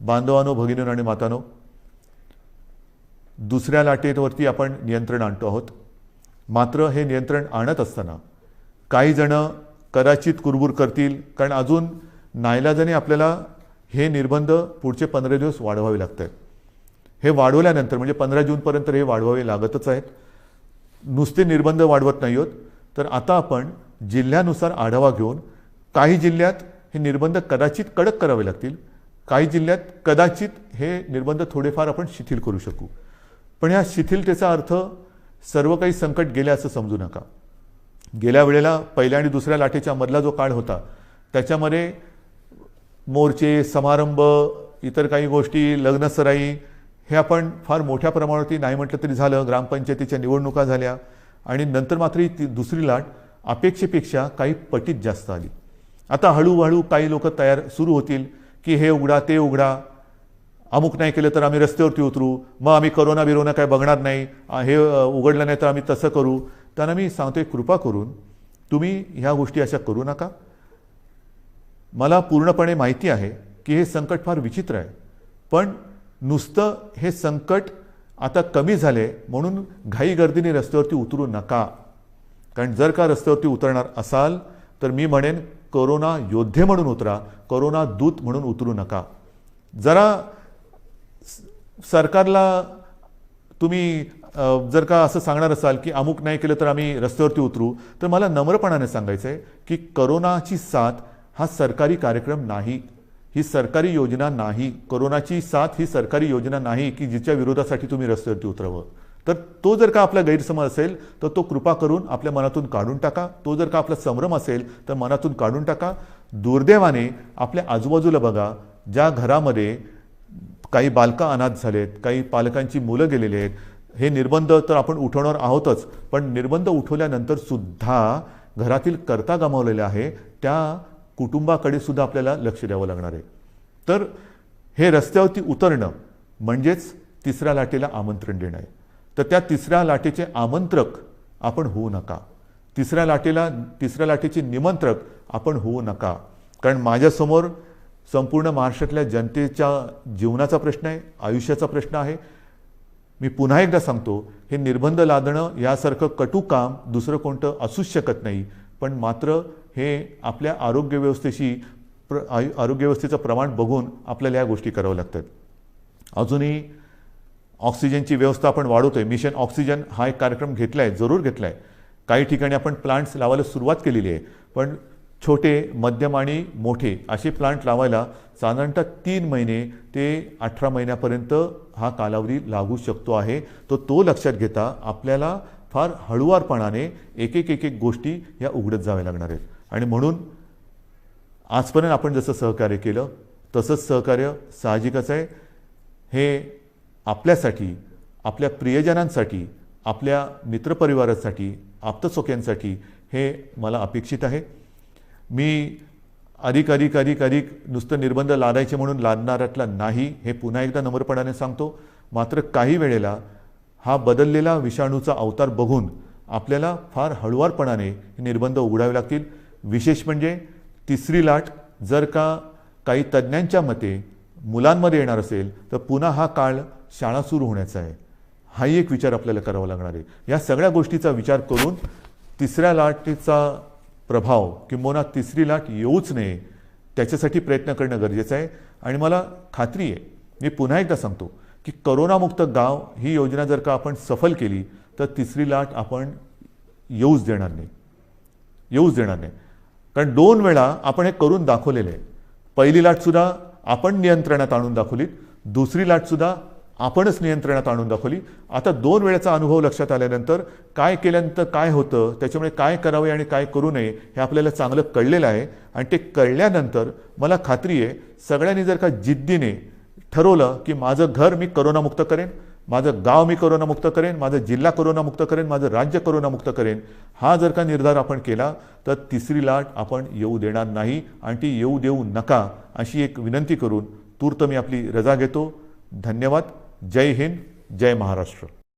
बांधवांनो, भगिनींनो आणि मातांनो, दुसऱ्या लाटेवरती आपण नियंत्रण आणतो आहोत. मात्र हे नियंत्रण आणत असताना काही जण कदाचित कुरबुर करतील, कारण अजून नाईलाजाने आपल्याला हे निर्बंध पुढचे 15 दिवस वाढवावे लागत आहेत. हे वाढवल्यानंतर म्हणजे 15 जूनपर्यंत हे वाढवावे लागतच आहेत. नुसते निर्बंध वाढवत नाही आहोत, तर आता आपण जिल्ह्यानुसार आढावा घेऊन काही जिल्ह्यात हे निर्बंध कदाचित कडक करावे लागतील, काही जिल्ह्यात कदाचित हे निर्बंध थोडेफार आपण शिथिल करू शकू. पण ह्या शिथिलतेचा अर्थ सर्व काही संकट गेले असं समजू नका. गेल्या वेळेला पहिल्या आणि दुसऱ्या लाटेच्या मधला जो काळ होता त्याच्यामध्ये मोर्चे, समारंभ, इतर काही गोष्टी, लग्नसराई हे आपण फार मोठ्या प्रमाणावरती नाही म्हटलं तरी झालं. ग्रामपंचायतीच्या निवडणुका झाल्या आणि नंतर मात्र ती दुसरी लाट अपेक्षेपेक्षा काही पटीत जास्त आली. आता हळूहळू काही लोक तयार सुरू होतील की हे उघडा ते उघडा, अमुक नाही केलं तर आम्ही रस्त्यावरती उतरू, मग आम्ही करोना बिरोना काय बघणार नाही, हे उघडलं नाही तर आम्ही तसं करू. त्यांना मी सांगतोय, कृपा करून तुम्ही ह्या गोष्टी अशा करू नका. मला पूर्णपणे माहिती आहे की हे संकट फार विचित्र आहे, पण नुसतं हे संकट आता कमी झाले म्हणून घाईगर्दीने रस्त्यावरती उतरू नका. कारण जर का रस्त्यावरती उतरणार असाल तर मी म्हणेन कोरोना योद्धे म्हणून उतरा, कोरोना दूत म्हणून उतरू नका. जरा सरकारला तुम्ही जर का असं सांगणार असाल की अमुक नाही केलं तर आम्ही रस्त्यावरती उतरू, तर मला नम्रपणाने सांगायचं आहे की कोरोनाची साथ हा सरकारी कार्यक्रम नाही, ही सरकारी योजना नाही. कोरोनाची साथ ही सरकारी योजना नाही की जिच्या विरोधासाठी तुम्ही रस्त्यावरती उतरावं. तर तो जर का आपला गैरसमज असेल तर तो कृपा करून आपल्या मनातून काढून टाका. तो जर का आपला संभ्रम असेल तर मनातून काढून टाका. दुर्दैवाने आपल्या आजूबाजूला बघा, ज्या घरामध्ये काही बालकं अनाथ झालेत, काही पालकांची मुलं गेलेली आहेत, हे निर्बंध तर आपण उठवणार आहोतच, पण निर्बंध उठवल्यानंतर सुद्धा घरातील कर्ता गमावलेले आहे त्या कुटुंबाकडे सुद्धा आपल्याला लक्ष द्यावं लागणार आहे. तर हे रस्त्यावरती उतरणं म्हणजेच तिसऱ्या लाटेला आमंत्रण देणं आहे. तर त्या तिसऱ्या लाटेचे आमंत्रक आपण होऊ नका. तिसऱ्या लाटेचे निमंत्रक आपण होऊ नका. कारण माझ्यासमोर संपूर्ण महाराष्ट्रातल्या जनतेच्या जीवनाचा प्रश्न आहे, आयुष्याचा प्रश्न आहे. मी पुन्हा एकदा सांगतो, हे निर्बंध लादणं यासारखं कटू काम दुसरं कोणतं असूच शकत नाही. पण मात्र हे आपल्या आरोग्य व्यवस्थेचं प्रमाण बघून आपल्याला या गोष्टी कराव्या लागतात. अजूनही ऑक्सिजनची व्यवस्था आपण वाढवतोय. मिशन ऑक्सिजन हा एक कार्यक्रम घेतला आहे, जरूर घेतला आहे. काही ठिकाणी आपण प्लांट्स लावायला सुरुवात केलेली आहे, पण छोटे, मध्यम आणि मोठे असे प्लांट लावायला साधारणतः 3 महिने ते 18 महिन्यापर्यंत हा कालावधी लागू शकतो आहे. तो लक्षात घेता आपल्याला फार हळुवारपणाने एक एक गोष्टी ह्या उघडत जाव्या लागणार आहेत. आणि म्हणून आजपर्यंत आपण जसं सहकार्य केलं तसंच सहकार्य साहजिकच आहे. हे आपल्यासाठी, आपल्या प्रियजनांसाठी, आपल्या मित्रपरिवारासाठी, आप्तसोक्यांसाठी हे मला अपेक्षित आहे. मी अधिक नुसतं निर्बंध लादायचे म्हणून लादणाऱ्यातला नाही, हे पुन्हा एकदा नम्रपणाने सांगतो. मात्र काही वेळेला हा बदललेला विषाणूचा अवतार बघून आपल्याला फार हळुवारपणाने निर्बंध उघडावे लागतील. विशेष म्हणजे तिसरी लाट जर का काही तज्ज्ञांच्या मते मुलांमध्ये येणार असेल तर पुन्हा हा काळ शाळा सुरू होण्याचा आहे. हाही एक विचार आपल्याला करावा लागणार आहे. या सगळ्या गोष्टीचा विचार करून तिसऱ्या लाटेचा प्रभाव किंबहुना तिसरी लाट येऊच नये त्याच्यासाठी प्रयत्न करणं गरजेचं आहे. आणि मला खात्री आहे, मी पुन्हा एकदा सांगतो की करोनामुक्त गाव ही योजना जर का आपण सफल केली तर तिसरी लाट आपण येऊच देणार नाही. कारण 2 वेळा आपण हे करून दाखवलेलं आहे. पहिली लाटसुद्धा आपण नियंत्रणात आणून दाखवली, दुसरी लाटसुद्धा आपणच नियंत्रणात आणून दाखवली. आता 2 वेळेचा अनुभव लक्षात आल्यानंतर काय केल्यानंतर काय होतं, त्याच्यामुळे काय करावे आणि काय करू नये हे आपल्याला चांगलं कळलेलं आहे. आणि ते कळल्यानंतर मला खात्री आहे सगळ्यांनी जर का जिद्दीने ठरवलं की माझं घर मी करोनामुक्त करेन, माझं गाव मी करोनामुक्त करेन, माझं जिल्हा करोनामुक्त करेन, माझं राज्य करोनामुक्त करेन, हा जर का निर्धार आपण केला तर तिसरी लाट आपण येऊ देणार नाही आणि ती येऊ देऊ नका अशी एक विनंती करून तूर्त मी आपली रजा घेतो. धन्यवाद. जय हिंद, जय महाराष्ट्र.